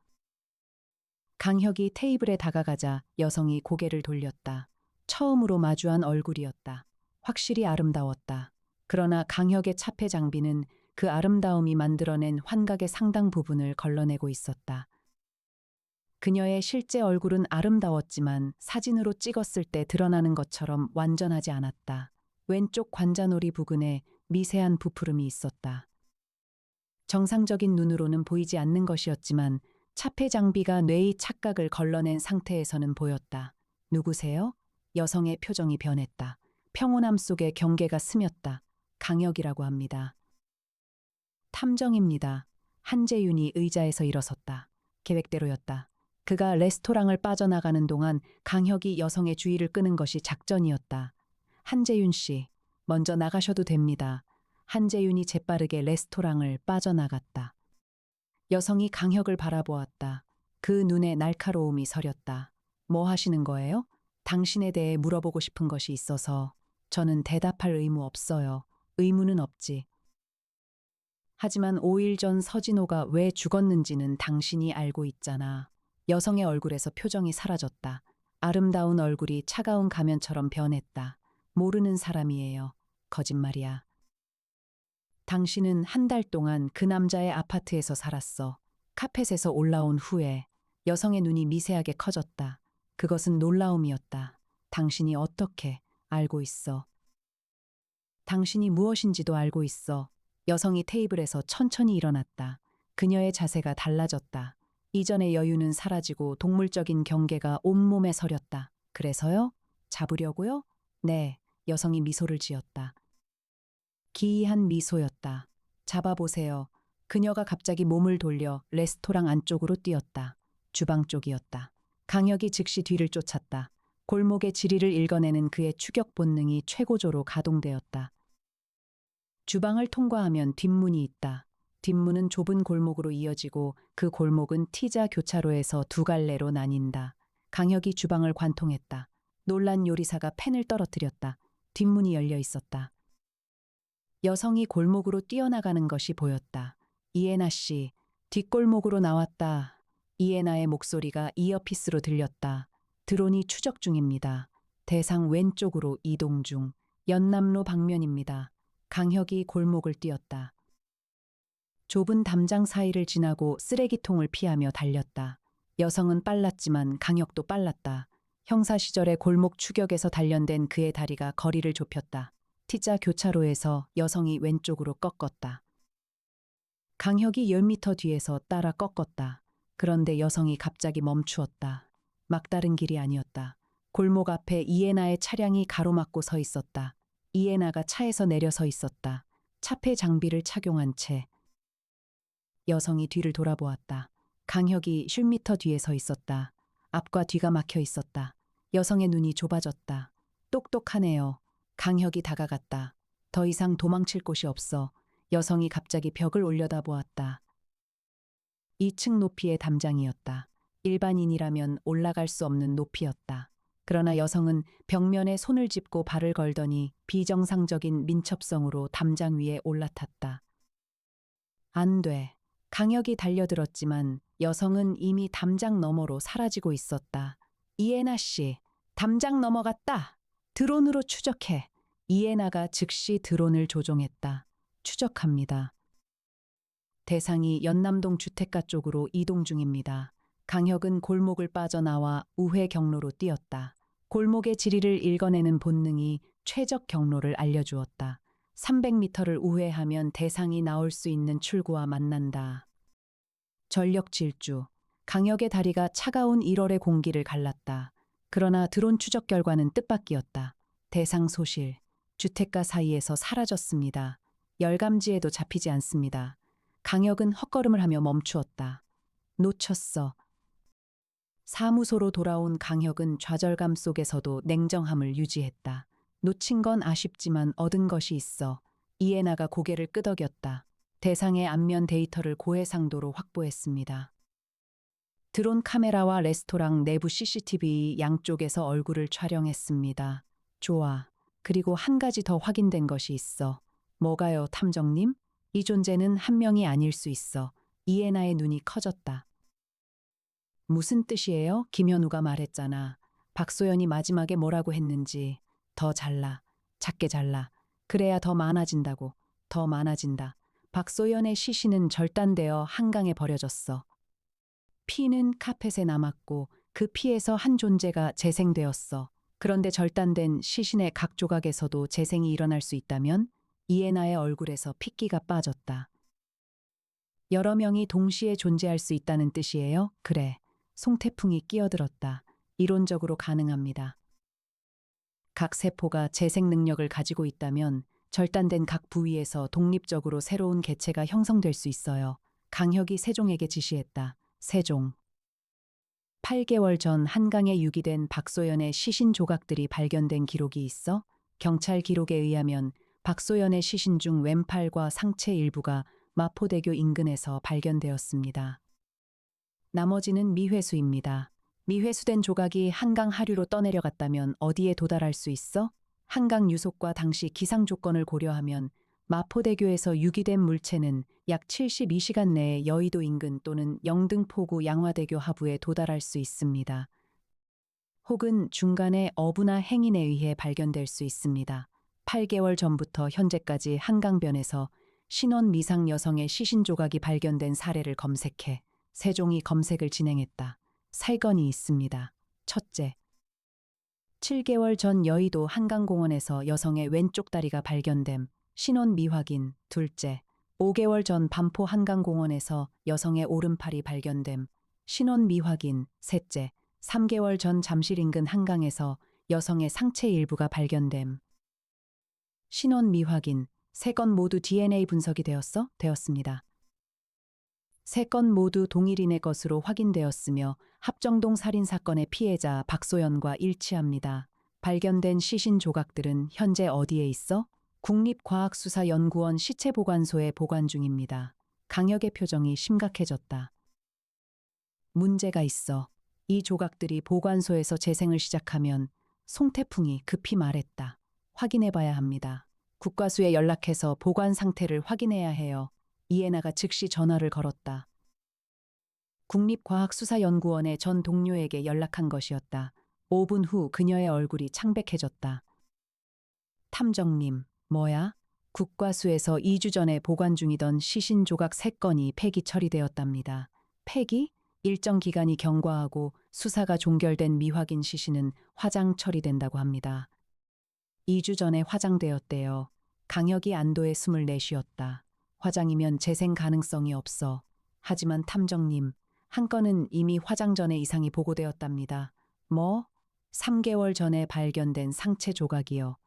강혁이 테이블에 다가가자 여성이 고개를 돌렸다. 처음으로 마주한 얼굴이었다. 확실히 아름다웠다. 그러나 강혁의 차폐 장비는 그 아름다움이 만들어낸 환각의 상당 부분을 걸러내고 있었다. 그녀의 실제 얼굴은 아름다웠지만 사진으로 찍었을 때 드러나는 것처럼 완전하지 않았다. 왼쪽 관자놀이 부근에 미세한 부푸름이 있었다. 정상적인 눈으로는 보이지 않는 것이었지만 차폐 장비가 뇌의 착각을 걸러낸 상태에서는 보였다. 누구세요? 여성의 표정이 변했다. 평온함 속에 경계가 스쳤다. 강혁이라고 합니다. 탐정입니다. 한재윤이 의자에서 일어섰다. 계획대로였다. 그가 레스토랑을 빠져나가는 동안 강혁이 여성의 주의를 끄는 것이 작전이었다. 한재윤 씨, 먼저 나가셔도 됩니다. 한재윤이 재빠르게 레스토랑을 빠져나갔다. 여성이 강혁을 바라보았다. 그 눈에 날카로움이 서렸다. 뭐 하시는 거예요? 당신에 대해 물어보고 싶은 것이 있어서. 저는 대답할 의무 없어요. 의무는 없지. 하지만 5일 전 서진호가 왜 죽었는지는 당신이 알고 있잖아. 여성의 얼굴에서 표정이 사라졌다. 아름다운 얼굴이 차가운 가면처럼 변했다. 모르는 사람이에요. 거짓말이야. 당신은 한 달 동안 그 남자의 아파트에서 살았어. 카펫에서 올라온 후에 여성의 눈이 미세하게 커졌다. 그것은 놀라움이었다. 당신이 어떻게 알고 있어? 당신이 무엇인지도 알고 있어. 여성이 테이블에서 천천히 일어났다. 그녀의 자세가 달라졌다. 이전의 여유는 사라지고 동물적인 경계가 온몸에 서렸다. 그래서요? 잡으려고요? 네, 여성이 미소를 지었다. 기이한 미소였다. 잡아보세요. 그녀가 갑자기 몸을 돌려 레스토랑 안쪽으로 뛰었다. 주방 쪽이었다. 강혁이 즉시 뒤를 쫓았다. 골목의 지리를 읽어내는 그의 추격 본능이 최고조로 가동되었다. 주방을 통과하면 뒷문이 있다. 뒷문은 좁은 골목으로 이어지고 그 골목은 T자 교차로에서 두 갈래로 나뉜다. 강혁이 주방을 관통했다. 놀란 요리사가 팬을 떨어뜨렸다. 뒷문이 열려 있었다. 여성이 골목으로 뛰어나가는 것이 보였다. 이에나 씨, 뒷골목으로 나왔다. 이에나의 목소리가 이어피스로 들렸다. 드론이 추적 중입니다. 대상 왼쪽으로 이동 중. 연남로 방면입니다. 강혁이 골목을 뛰었다. 좁은 담장 사이를 지나고 쓰레기통을 피하며 달렸다. 여성은 빨랐지만 강혁도 빨랐다. 형사 시절의 골목 추격에서 단련된 그의 다리가 거리를 좁혔다. T자 교차로에서 여성이 왼쪽으로 꺾었다. 강혁이 10m 뒤에서 따라 꺾었다. 그런데 여성이 갑자기 멈추었다. 막다른 길이 아니었다. 골목 앞에 이에나의 차량이 가로막고 서 있었다. 이에나가 차에서 내려서 있었다. 차폐 장비를 착용한 채. 여성이 뒤를 돌아보았다. 강혁이 10m 뒤에 서 있었다. 앞과 뒤가 막혀 있었다. 여성의 눈이 좁아졌다. 똑똑하네요. 강혁이 다가갔다. 더 이상 도망칠 곳이 없어. 여성이 갑자기 벽을 올려다보았다. 2층 높이의 담장이었다. 일반인이라면 올라갈 수 없는 높이였다. 그러나 여성은 벽면에 손을 짚고 발을 걸더니 비정상적인 민첩성으로 담장 위에 올라탔다. 안 돼. 강혁이 달려들었지만 여성은 이미 담장 너머로 사라지고 있었다. 이에나 씨, 담장 넘어갔다. 드론으로 추적해. 이에나가 즉시 드론을 조종했다. 추적합니다. 대상이 연남동 주택가 쪽으로 이동 중입니다. 강혁은 골목을 빠져나와 우회 경로로 뛰었다. 골목의 지리를 읽어내는 본능이 최적 경로를 알려주었다. 300m를 우회하면 대상이 나올 수 있는 출구와 만난다. 전력 질주. 강혁의 다리가 차가운 1월의 공기를 갈랐다. 그러나 드론 추적 결과는 뜻밖이었다. 대상 소실. 주택가 사이에서 사라졌습니다. 열감지에도 잡히지 않습니다. 강혁은 헛걸음을 하며 멈추었다. 놓쳤어. 사무소로 돌아온 강혁은 좌절감 속에서도 냉정함을 유지했다. 놓친 건 아쉽지만 얻은 것이 있어. 이에나가 고개를 끄덕였다. 대상의 안면 데이터를 고해상도로 확보했습니다. 드론 카메라와 레스토랑 내부 CCTV 양쪽에서 얼굴을 촬영했습니다. 좋아. 그리고 한 가지 더 확인된 것이 있어. 뭐가요, 탐정님? 이 존재는 한 명이 아닐 수 있어. 이해나의 눈이 커졌다. 무슨 뜻이에요? 김현우가 말했잖아. 박소연이 마지막에 뭐라고 했는지. 더 잘라. 작게 잘라. 그래야 더 많아진다고. 더 많아진다. 박소연의 시신은 절단되어 한강에 버려졌어. 피는 카펫에 남았고 그 피에서 한 존재가 재생되었어. 그런데 절단된 시신의 각 조각에서도 재생이 일어날 수 있다면 이에나의 얼굴에서 핏기가 빠졌다. 여러 명이 동시에 존재할 수 있다는 뜻이에요? 그래. 송태풍이 끼어들었다. 이론적으로 가능합니다. 각 세포가 재생 능력을 가지고 있다면 절단된 각 부위에서 독립적으로 새로운 개체가 형성될 수 있어요. 강혁이 세종에게 지시했다. 세종. 8개월 전 한강에 유기된 박소연의 시신 조각들이 발견된 기록이 있어 경찰 기록에 의하면 박소연의 시신 중 왼팔과 상체 일부가 마포대교 인근에서 발견되었습니다. 나머지는 미회수입니다. 미회수된 조각이 한강 하류로 떠내려갔다면 어디에 도달할 수 있어? 한강 유속과 당시 기상 조건을 고려하면 마포대교에서 유기된 물체는 약 72시간 내에 여의도 인근 또는 영등포구 양화대교 하부에 도달할 수 있습니다. 혹은 중간에 어부나 행인에 의해 발견될 수 있습니다. 8개월 전부터 현재까지 한강변에서 신원 미상 여성의 시신 조각이 발견된 사례를 검색해 세종이 검색을 진행했다. 살건이 있습니다. 첫째, 7개월 전 여의도 한강공원에서 여성의 왼쪽 다리가 발견됨. 신원 미확인. 둘째, 5개월 전 반포 한강공원에서 여성의 오른팔이 발견됨. 신원 미확인. 셋째, 3개월 전 잠실 인근 한강에서 여성의 상체 일부가 발견됨. 신원 미확인. 세 건 모두 DNA 분석이 되었습니다. 세 건 모두 동일인의 것으로 확인되었으며 합정동 살인사건의 피해자 박소연과 일치합니다. 발견된 시신 조각들은 현재 어디에 있어? 국립과학수사연구원 시체보관소에 보관 중입니다. 강혁의 표정이 심각해졌다. 문제가 있어. 이 조각들이 보관소에서 재생을 시작하면 송태풍이 급히 말했다. 확인해봐야 합니다. 국과수에 연락해서 보관 상태를 확인해야 해요. 이에나가 즉시 전화를 걸었다. 국립과학수사연구원의 전 동료에게 연락한 것이었다. 5분 후 그녀의 얼굴이 창백해졌다. 탐정님, 뭐야? 국과수에서 2주 전에 보관 중이던 시신 조각 3건이 폐기 처리되었답니다. 폐기? 일정 기간이 경과하고 수사가 종결된 미확인 시신은 화장 처리된다고 합니다. 2주 전에 화장되었대요. 강혁이 안도의 숨을 내쉬었다. 화장이면 재생 가능성이 없어. 하지만 탐정님, 한 건은 이미 화장 전에 이상이 보고되었답니다. 뭐? 3개월 전에 발견된 상체 조각이요.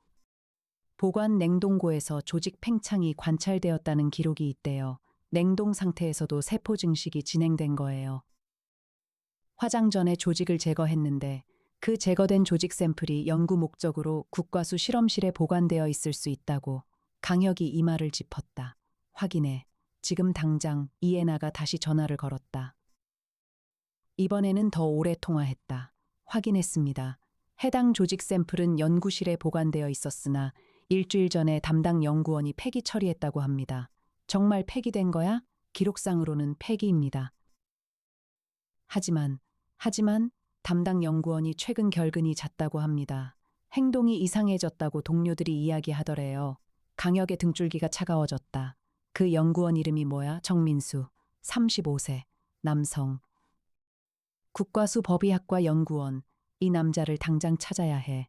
보관 냉동고에서 조직 팽창이 관찰되었다는 기록이 있대요. 냉동 상태에서도 세포 증식이 진행된 거예요. 화장 전에 조직을 제거했는데 그 제거된 조직 샘플이 연구 목적으로 국과수 실험실에 보관되어 있을 수 있다고 강혁이 이 말을 짚었다. 확인해. 지금 당장 이에나가 다시 전화를 걸었다. 이번에는 더 오래 통화했다. 확인했습니다. 해당 조직 샘플은 연구실에 보관되어 있었으나 일주일 전에 담당 연구원이 폐기 처리했다고 합니다. 정말 폐기된 거야? 기록상으로는 폐기입니다. 하지만 담당 연구원이 최근 결근이 잦다고 합니다. 행동이 이상해졌다고 동료들이 이야기하더래요. 강혁의 등줄기가 차가워졌다. 그 연구원 이름이 뭐야? 정민수. 35세. 남성. 국과수 법의학과 연구원. 이 남자를 당장 찾아야 해.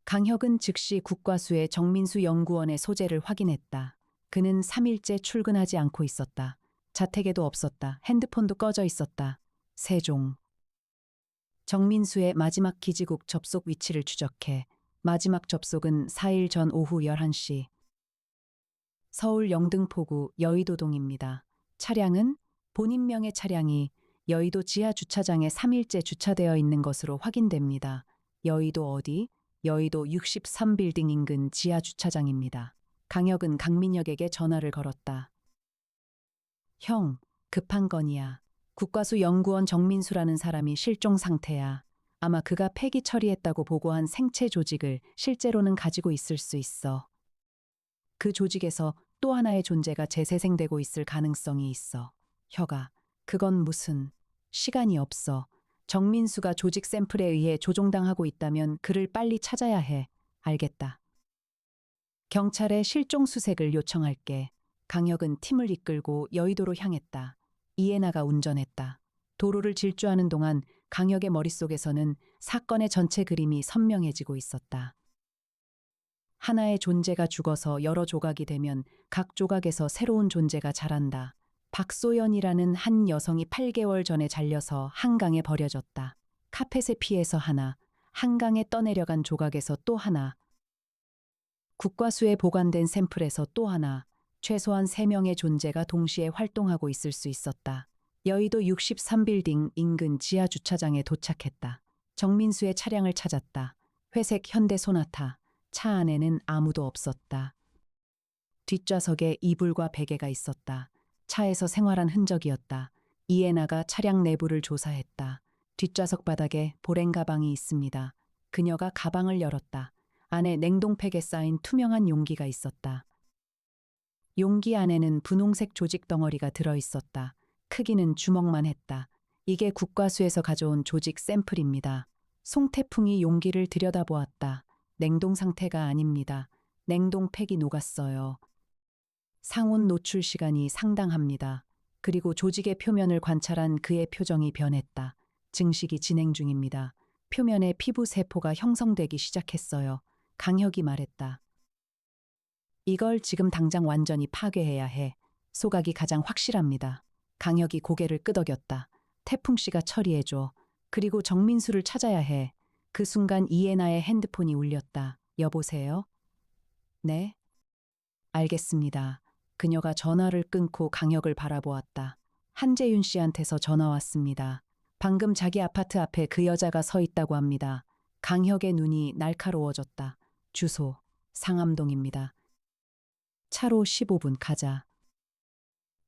강혁은 즉시 국과수의 정민수 연구원의 소재를 확인했다. 그는 3일째 출근하지 않고 있었다. 자택에도 없었다. 핸드폰도 꺼져 있었다. 세종. 정민수의 마지막 기지국 접속 위치를 추적해. 마지막 접속은 4일 전 오후 11시. 서울 영등포구 여의도동입니다. 차량은 본인명의 차량이 여의도 지하 주차장에 3일째 주차되어 있는 것으로 확인됩니다. 여의도 어디? 여의도 63빌딩 인근 지하 주차장입니다. 강혁은 강민혁에게 전화를 걸었다. 형, 급한 건이야. 국과수 연구원 정민수라는 사람이 실종 상태야. 아마 그가 폐기 처리했다고 보고한 생체 조직을 실제로는 가지고 있을 수 있어. 그 조직에서 또 하나의 존재가 재생되고 있을 가능성이 있어. 혀가, 그건 무슨, 시간이 없어. 정민수가 조직 샘플에 의해 조종당하고 있다면 그를 빨리 찾아야 해. 알겠다. 경찰에 실종 수색을 요청할게. 강혁은 팀을 이끌고 여의도로 향했다. 이해나가 운전했다. 도로를 질주하는 동안 강혁의 머릿속에서는 사건의 전체 그림이 선명해지고 있었다. 하나의 존재가 죽어서 여러 조각이 되면 각 조각에서 새로운 존재가 자란다. 박소연이라는 한 여성이 8개월 전에 잘려서 한강에 버려졌다. 카펫에 피해서 하나, 한강에 떠내려간 조각에서 또 하나, 국과수에 보관된 샘플에서 또 하나, 최소한 3명의 존재가 동시에 활동하고 있을 수 있었다. 여의도 63빌딩 인근 지하 주차장에 도착했다. 정민수의 차량을 찾았다. 회색 현대 소나타. 차 안에는 아무도 없었다. 뒷좌석에 이불과 베개가 있었다. 차에서 생활한 흔적이었다. 이해나가 차량 내부를 조사했다. 뒷좌석 바닥에 보랭 가방이 있습니다. 그녀가 가방을 열었다. 안에 냉동팩에 쌓인 투명한 용기가 있었다. 용기 안에는 분홍색 조직 덩어리가 들어있었다. 크기는 주먹만 했다. 이게 국과수에서 가져온 조직 샘플입니다. 송태풍이 용기를 들여다보았다. 냉동 상태가 아닙니다. 냉동팩이 녹았어요. 상온 노출 시간이 상당합니다. 그리고 조직의 표면을 관찰한 그의 표정이 변했다. 증식이 진행 중입니다. 표면에 피부 세포가 형성되기 시작했어요. 강혁이 말했다. 이걸 지금 당장 완전히 파괴해야 해. 소각이 가장 확실합니다. 강혁이 고개를 끄덕였다. 태풍 씨가 처리해줘. 그리고 정민수를 찾아야 해. 그 순간 이해나의 핸드폰이 울렸다. 여보세요? 네? 알겠습니다. 그녀가 전화를 끊고 강혁을 바라보았다. 한재윤 씨한테서 전화 왔습니다. 방금 자기 아파트 앞에 그 여자가 서 있다고 합니다. 강혁의 눈이 날카로워졌다. 주소, 상암동입니다. 차로 15분 가자.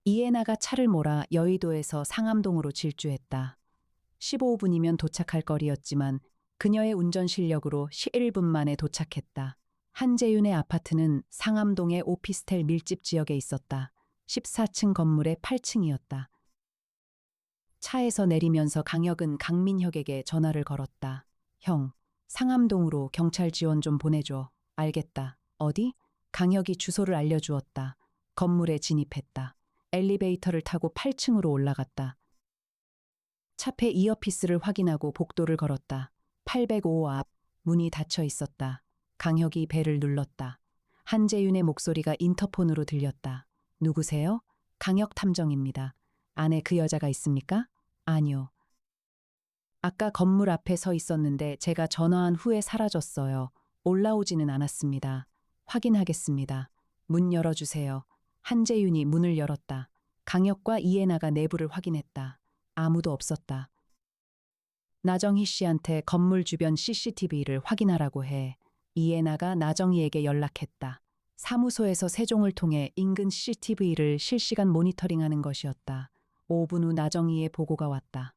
이해나가 차를 몰아 여의도에서 상암동으로 질주했다. 15분이면 도착할 거리였지만 그녀의 운전 실력으로 11분 만에 도착했다. 한재윤의 아파트는 상암동의 오피스텔 밀집 지역에 있었다. 14층 건물의 8층이었다. 차에서 내리면서 강혁은 강민혁에게 전화를 걸었다. 형, 상암동으로 경찰 지원 좀 보내줘. 알겠다. 어디? 강혁이 주소를 알려주었다. 건물에 진입했다. 엘리베이터를 타고 8층으로 올라갔다. 차폐 이어피스를 확인하고 복도를 걸었다. 805 앞, 문이 닫혀 있었다. 강혁이 벨을 눌렀다. 한재윤의 목소리가 인터폰으로 들렸다. 누구세요? 강혁 탐정입니다. 안에 그 여자가 있습니까? 아니요. 아까 건물 앞에 서 있었는데 제가 전화한 후에 사라졌어요. 올라오지는 않았습니다. 확인하겠습니다. 문 열어주세요. 한재윤이 문을 열었다. 강혁과 이해나가 내부를 확인했다. 아무도 없었다. 나정희 씨한테 건물 주변 CCTV를 확인하라고 해. 이해나가 나정희에게 연락했다. 사무소에서 세종을 통해 인근 CCTV를 실시간 모니터링하는 것이었다. 5분 후 나정희의 보고가 왔다.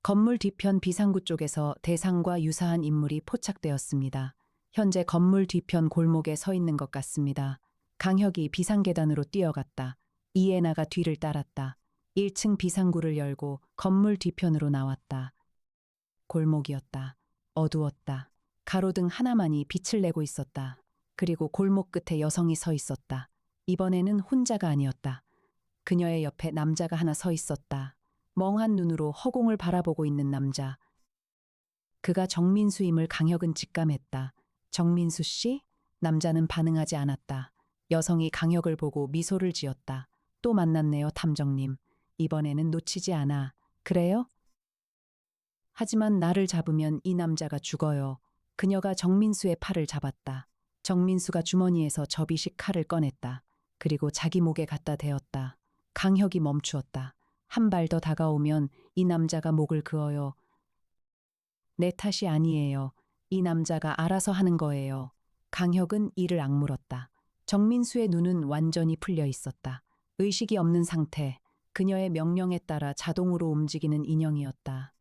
건물 뒤편 비상구 쪽에서 대상과 유사한 인물이 포착되었습니다. 현재 건물 뒤편 골목에 서 있는 것 같습니다. 강혁이 비상계단으로 뛰어갔다. 이해나가 뒤를 따랐다. 1층 비상구를 열고 건물 뒤편으로 나왔다. 골목이었다. 어두웠다. 가로등 하나만이 빛을 내고 있었다. 그리고 골목 끝에 여성이 서 있었다. 이번에는 혼자가 아니었다. 그녀의 옆에 남자가 하나 서 있었다. 멍한 눈으로 허공을 바라보고 있는 남자. 그가 정민수임을 강혁은 직감했다. 정민수 씨? 남자는 반응하지 않았다. 여성이 강혁을 보고 미소를 지었다. 또 만났네요, 탐정님. 이번에는 놓치지 않아. 그래요? 하지만 나를 잡으면 이 남자가 죽어요. 그녀가 정민수의 팔을 잡았다. 정민수가 주머니에서 접이식 칼을 꺼냈다. 그리고 자기 목에 갖다 대었다. 강혁이 멈추었다. 한 발 더 다가오면 이 남자가 목을 그어요. 내 탓이 아니에요. 이 남자가 알아서 하는 거예요. 강혁은 이를 악물었다. 정민수의 눈은 완전히 풀려 있었다. 의식이 없는 상태, 그녀의 명령에 따라 자동으로 움직이는 인형이었다.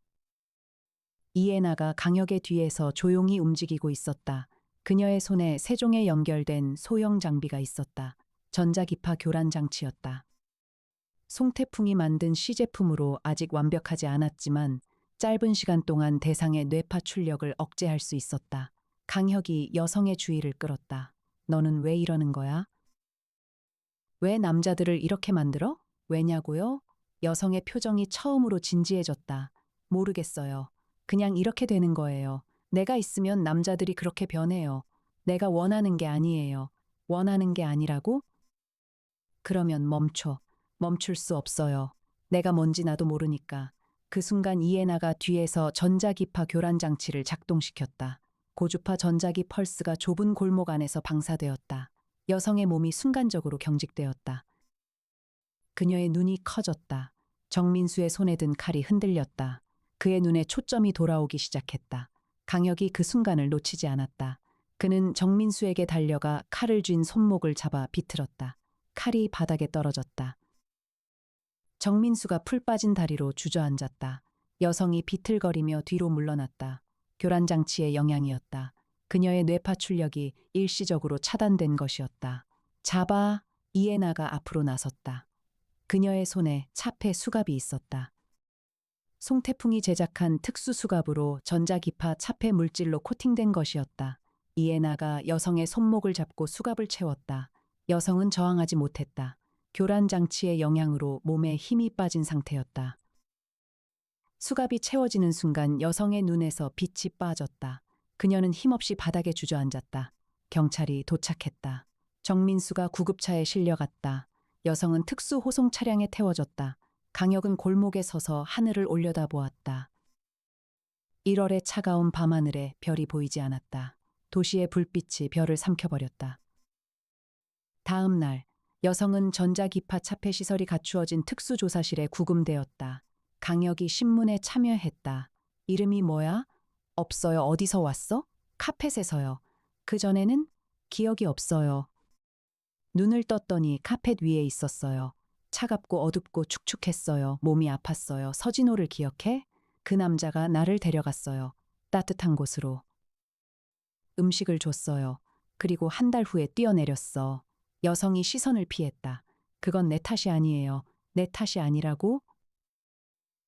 이에나가 강혁의 뒤에서 조용히 움직이고 있었다. 그녀의 손에 세종에 연결된 소형 장비가 있었다. 전자기파 교란 장치였다. 송태풍이 만든 시제품으로 아직 완벽하지 않았지만 짧은 시간 동안 대상의 뇌파 출력을 억제할 수 있었다. 강혁이 여성의 주의를 끌었다. 너는 왜 이러는 거야? 왜 남자들을 이렇게 만들어? 왜냐고요? 여성의 표정이 처음으로 진지해졌다. 모르겠어요. 그냥 이렇게 되는 거예요. 내가 있으면 남자들이 그렇게 변해요. 내가 원하는 게 아니에요. 원하는 게 아니라고? 그러면 멈춰. 멈출 수 없어요. 내가 뭔지 나도 모르니까. 그 순간 이에나가 뒤에서 전자기파 교란 장치를 작동시켰다. 고주파 전자기 펄스가 좁은 골목 안에서 방사되었다. 여성의 몸이 순간적으로 경직되었다. 그녀의 눈이 커졌다. 정민수의 손에 든 칼이 흔들렸다. 그의 눈에 초점이 돌아오기 시작했다. 강혁이 그 순간을 놓치지 않았다. 그는 정민수에게 달려가 칼을 쥔 손목을 잡아 비틀었다. 칼이 바닥에 떨어졌다. 정민수가 풀 빠진 다리로 주저앉았다. 여성이 비틀거리며 뒤로 물러났다. 교란장치의 영향이었다. 그녀의 뇌파 출력이 일시적으로 차단된 것이었다. 잡아. 이에나가 앞으로 나섰다. 그녀의 손에 차폐 수갑이 있었다. 송태풍이 제작한 특수 수갑으로 전자기파 차폐 물질로 코팅된 것이었다. 이에나가 여성의 손목을 잡고 수갑을 채웠다. 여성은 저항하지 못했다. 교란 장치의 영향으로 몸에 힘이 빠진 상태였다. 수갑이 채워지는 순간 여성의 눈에서 빛이 빠졌다. 그녀는 힘없이 바닥에 주저앉았다. 경찰이 도착했다. 정민수가 구급차에 실려갔다. 여성은 특수 호송 차량에 태워졌다. 강혁은 골목에 서서 하늘을 올려다보았다. 1월의 차가운 밤하늘에 별이 보이지 않았다. 도시의 불빛이 별을 삼켜버렸다. 다음 날 여성은 전자기파 차폐 시설이 갖추어진 특수조사실에 구금되었다. 강혁이 신문에 참여했다. 이름이 뭐야? 없어요. 어디서 왔어? 카펫에서요. 그전에는 기억이 없어요. 눈을 떴더니 카펫 위에 있었어요. 차갑고 어둡고 축축했어요. 몸이 아팠어요. 서진호를 기억해? 그 남자가 나를 데려갔어요. 따뜻한 곳으로. 음식을 줬어요. 그리고 한 달 후에 뛰어내렸어. 여성이 시선을 피했다. 그건 내 탓이 아니에요. 내 탓이 아니라고?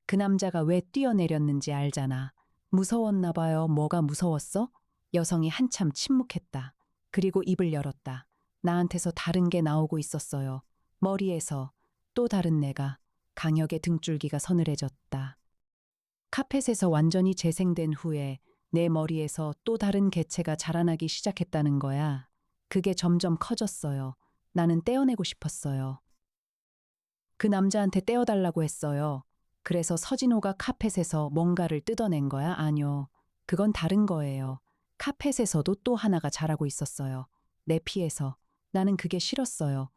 그 남자가 왜 뛰어내렸는지 알잖아. 무서웠나 봐요. 뭐가 무서웠어? 여성이 한참 침묵했다. 그리고 입을 열었다. 나한테서 다른 게 나오고 있었어요. 머리에서 또 다른 내가. 강혁의 등줄기가 서늘해졌다. 카펫에서 완전히 재생된 후에 내 머리에서 또 다른 개체가 자라나기 시작했다는 거야. 그게 점점 커졌어요. 나는 떼어내고 싶었어요. 그 남자한테 떼어달라고 했어요. 그래서 서진호가 카펫에서 뭔가를 뜯어낸 거야? 아니요. 그건 다른 거예요. 카펫에서도 또 하나가 자라고 있었어요. 내 피에서. 나는 그게 싫었어요.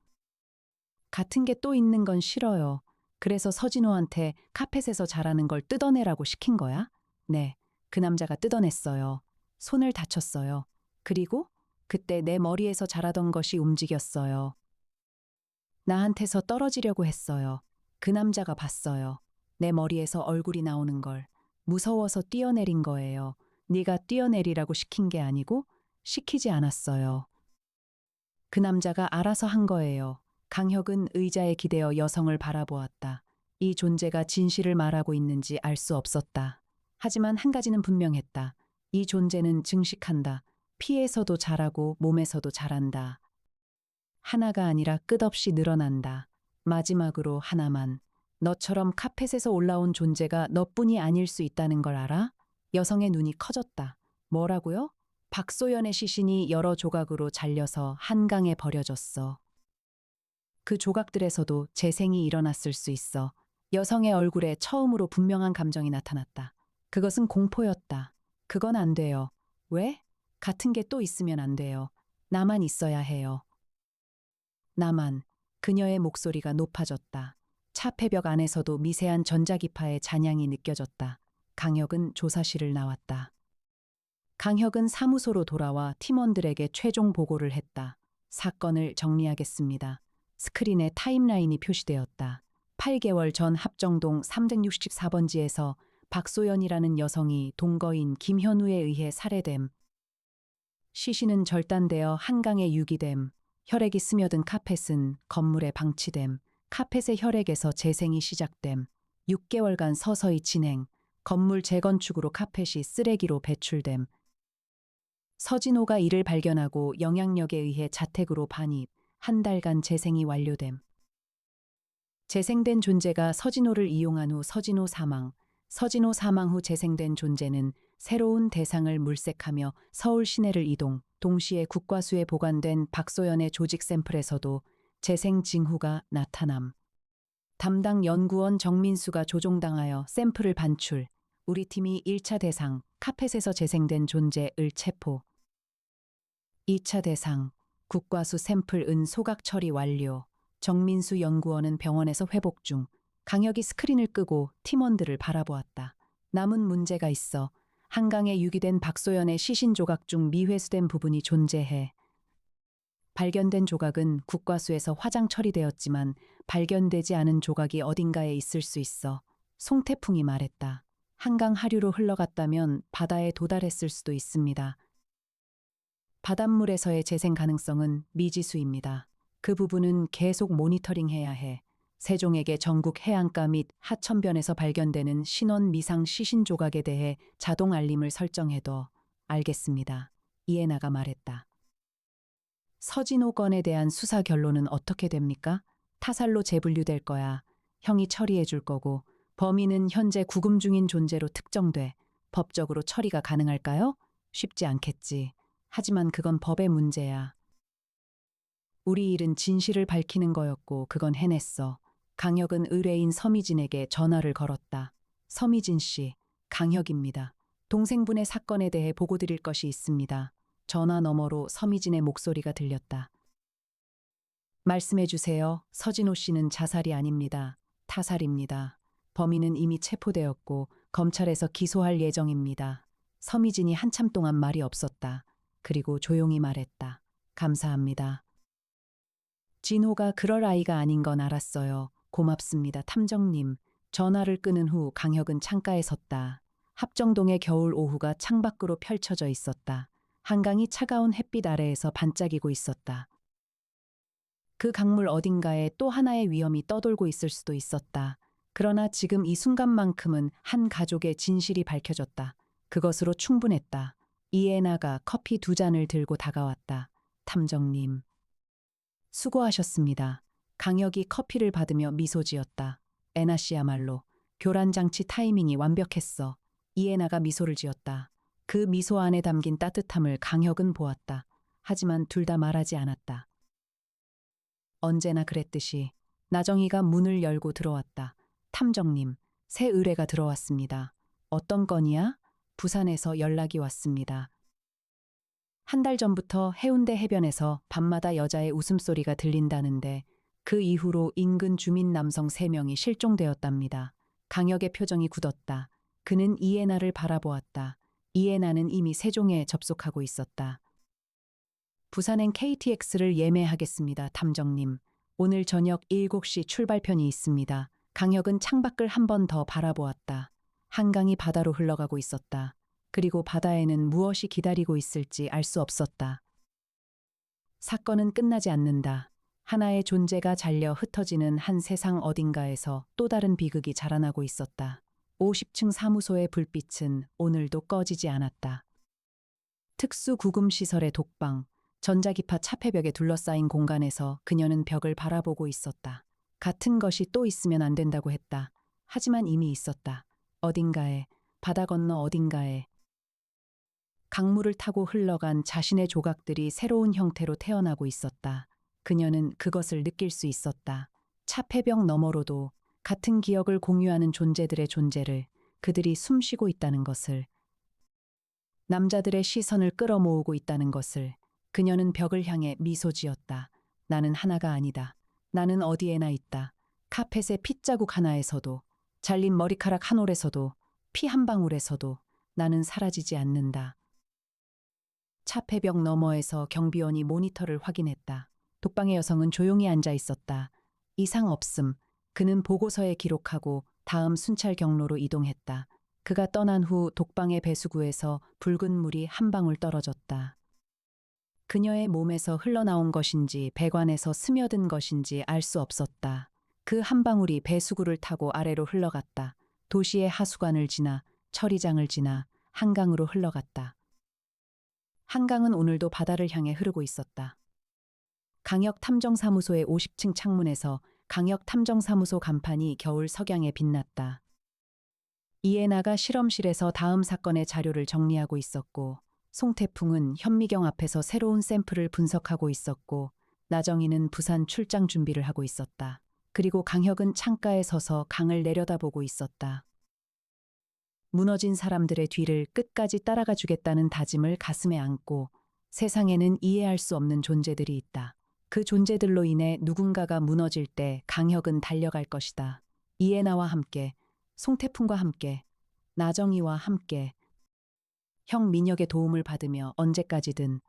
같은 게 또 있는 건 싫어요. 그래서 서진호한테 카펫에서 자라는 걸 뜯어내라고 시킨 거야? 네. 그 남자가 뜯어냈어요. 손을 다쳤어요. 그리고 그때 내 머리에서 자라던 것이 움직였어요. 나한테서 떨어지려고 했어요. 그 남자가 봤어요. 내 머리에서 얼굴이 나오는 걸. 무서워서 뛰어내린 거예요. 네가 뛰어내리라고 시킨 게 아니고 시키지 않았어요. 그 남자가 알아서 한 거예요. 강혁은 의자에 기대어 여성을 바라보았다. 이 존재가 진실을 말하고 있는지 알 수 없었다. 하지만 한 가지는 분명했다. 이 존재는 증식한다. 피에서도 자라고 몸에서도 자란다. 하나가 아니라 끝없이 늘어난다. 마지막으로 하나만. 너처럼 카펫에서 올라온 존재가 너뿐이 아닐 수 있다는 걸 알아? 여성의 눈이 커졌다. 뭐라고요? 박소연의 시신이 여러 조각으로 잘려서 한강에 버려졌어. 그 조각들에서도 재생이 일어났을 수 있어. 여성의 얼굴에 처음으로 분명한 감정이 나타났다. 그것은 공포였다. 그건 안 돼요. 왜? 같은 게 또 있으면 안 돼요. 나만 있어야 해요. 나만. 그녀의 목소리가 높아졌다. 차 폐벽 안에서도 미세한 전자기파의 잔향이 느껴졌다. 강혁은 조사실을 나왔다. 강혁은 사무소로 돌아와 팀원들에게 최종 보고를 했다. 사건을 정리하겠습니다. 스크린에 타임라인이 표시되었다. 8개월 전 합정동 364번지에서 박소연이라는 여성이 동거인 김현우에 의해 살해됨. 시신은 절단되어 한강에 유기됨. 혈액이 스며든 카펫은 건물에 방치됨. 카펫의 혈액에서 재생이 시작됨. 6개월간 서서히 진행. 건물 재건축으로 카펫이 쓰레기로 배출됨. 서진호가 이를 발견하고 영향력에 의해 자택으로 반입. 한 달간 재생이 완료됨. 재생된 존재가 서진호를 이용한 후 서진호 사망. 서진호 사망 후 재생된 존재는 새로운 대상을 물색하며 서울 시내를 이동. 동시에 국과수에 보관된 박소연의 조직 샘플에서도 재생 징후가 나타남. 담당 연구원 정민수가 조종당하여 샘플을 반출. 우리 팀이 1차 대상, 카펫에서 재생된 존재을 체포. 2차 대상, 국과수 샘플 은 소각 처리 완료. 정민수 연구원은 병원에서 회복 중. 강혁이 스크린을 끄고 팀원들을 바라보았다. 남은 문제가 있어. 한강에 유기된 박소연의 시신 조각 중 미회수된 부분이 존재해. 발견된 조각은 국과수에서 화장 처리되었지만 발견되지 않은 조각이 어딘가에 있을 수 있어. 송태풍이 말했다. 한강 하류로 흘러갔다면 바다에 도달했을 수도 있습니다. 바닷물에서의 재생 가능성은 미지수입니다. 그 부분은 계속 모니터링해야 해. 세종에게 전국 해안가 및 하천변에서 발견되는 신원 미상 시신 조각에 대해 자동 알림을 설정해둬. 알겠습니다. 이해나가 말했다. 서진호 건에 대한 수사 결론은 어떻게 됩니까? 타살로 재분류될 거야. 형이 처리해 줄 거고 범인은 현재 구금 중인 존재로 특정돼. 법적으로 처리가 가능할까요? 쉽지 않겠지. 하지만 그건 법의 문제야. 우리 일은 진실을 밝히는 거였고 그건 해냈어. 강혁은 의뢰인 서미진에게 전화를 걸었다. 서미진 씨, 강혁입니다. 동생분의 사건에 대해 보고 드릴 것이 있습니다. 전화 너머로 서미진의 목소리가 들렸다. 말씀해 주세요. 서진호 씨는 자살이 아닙니다. 타살입니다. 범인은 이미 체포되었고 검찰에서 기소할 예정입니다. 서미진이 한참 동안 말이 없었다. 그리고 조용히 말했다. 감사합니다. 진호가 그럴 아이가 아닌 건 알았어요. 고맙습니다, 탐정님. 전화를 끊은 후 강혁은 창가에 섰다. 합정동의 겨울 오후가 창밖으로 펼쳐져 있었다. 한강이 차가운 햇빛 아래에서 반짝이고 있었다. 그 강물 어딘가에 또 하나의 위험이 떠돌고 있을 수도 있었다. 그러나 지금 이 순간만큼은 한 가족의 진실이 밝혀졌다. 그것으로 충분했다. 이에나가 커피 2잔을 들고 다가왔다. 탐정님. 수고하셨습니다. 강혁이 커피를 받으며 미소 지었다. 에나 씨야말로 교란장치 타이밍이 완벽했어. 이에나가 미소를 지었다. 그 미소 안에 담긴 따뜻함을 강혁은 보았다. 하지만 둘 다 말하지 않았다. 언제나 그랬듯이 나정희가 문을 열고 들어왔다. 탐정님, 새 의뢰가 들어왔습니다. 어떤 건이야? 부산에서 연락이 왔습니다. 한 달 전부터 해운대 해변에서 밤마다 여자의 웃음소리가 들린다는데 그 이후로 인근 주민 남성 3명이 실종되었답니다. 강혁의 표정이 굳었다. 그는 이에나를 바라보았다. 이에나는 이미 세종에 접속하고 있었다. 부산행 KTX를 예매하겠습니다, 탐정님. 오늘 저녁 7시 출발편이 있습니다. 강혁은 창밖을 한 번 더 바라보았다. 한강이 바다로 흘러가고 있었다. 그리고 바다에는 무엇이 기다리고 있을지 알 수 없었다. 사건은 끝나지 않는다. 하나의 존재가 잘려 흩어지는 한 세상 어딘가에서 또 다른 비극이 자라나고 있었다. 50층 사무소의 불빛은 오늘도 꺼지지 않았다. 특수 구금시설의 독방, 전자기파 차폐벽에 둘러싸인 공간에서 그녀는 벽을 바라보고 있었다. 같은 것이 또 있으면 안 된다고 했다. 하지만 이미 있었다. 어딘가에, 바다 건너 어딘가에. 강물을 타고 흘러간 자신의 조각들이 새로운 형태로 태어나고 있었다. 그녀는 그것을 느낄 수 있었다. 차폐벽 너머로도 같은 기억을 공유하는 존재들의 존재를, 그들이 숨쉬고 있다는 것을, 남자들의 시선을 끌어모으고 있다는 것을. 그녀는 벽을 향해 미소 지었다. 나는 하나가 아니다. 나는 어디에나 있다. 카펫의 핏자국 하나에서도, 잘린 머리카락 한 올에서도, 피 한 방울에서도 나는 사라지지 않는다. 차폐벽 너머에서 경비원이 모니터를 확인했다. 독방의 여성은 조용히 앉아 있었다. 이상 없음. 그는 보고서에 기록하고 다음 순찰 경로로 이동했다. 그가 떠난 후 독방의 배수구에서 붉은 물이 한 방울 떨어졌다. 그녀의 몸에서 흘러나온 것인지 배관에서 스며든 것인지 알 수 없었다. 그 한 방울이 배수구를 타고 아래로 흘러갔다. 도시의 하수관을 지나 처리장을 지나 한강으로 흘러갔다. 한강은 오늘도 바다를 향해 흐르고 있었다. 강역탐정사무소의 50층 창문에서 강역탐정사무소 간판이 겨울 석양에 빛났다. 이해나가 실험실에서 다음 사건의 자료를 정리하고 있었고, 송태풍은 현미경 앞에서 새로운 샘플을 분석하고 있었고, 나정희는 부산 출장 준비를 하고 있었다. 그리고 강혁은 창가에 서서 강을 내려다보고 있었다. 무너진 사람들의 뒤를 끝까지 따라가 주겠다는 다짐을 가슴에 안고 세상에는 이해할 수 없는 존재들이 있다. 그 존재들로 인해 누군가가 무너질 때 강혁은 달려갈 것이다. 이해나와 함께, 송태풍과 함께, 나정희와 함께, 형 민혁의 도움을 받으며 언제까지든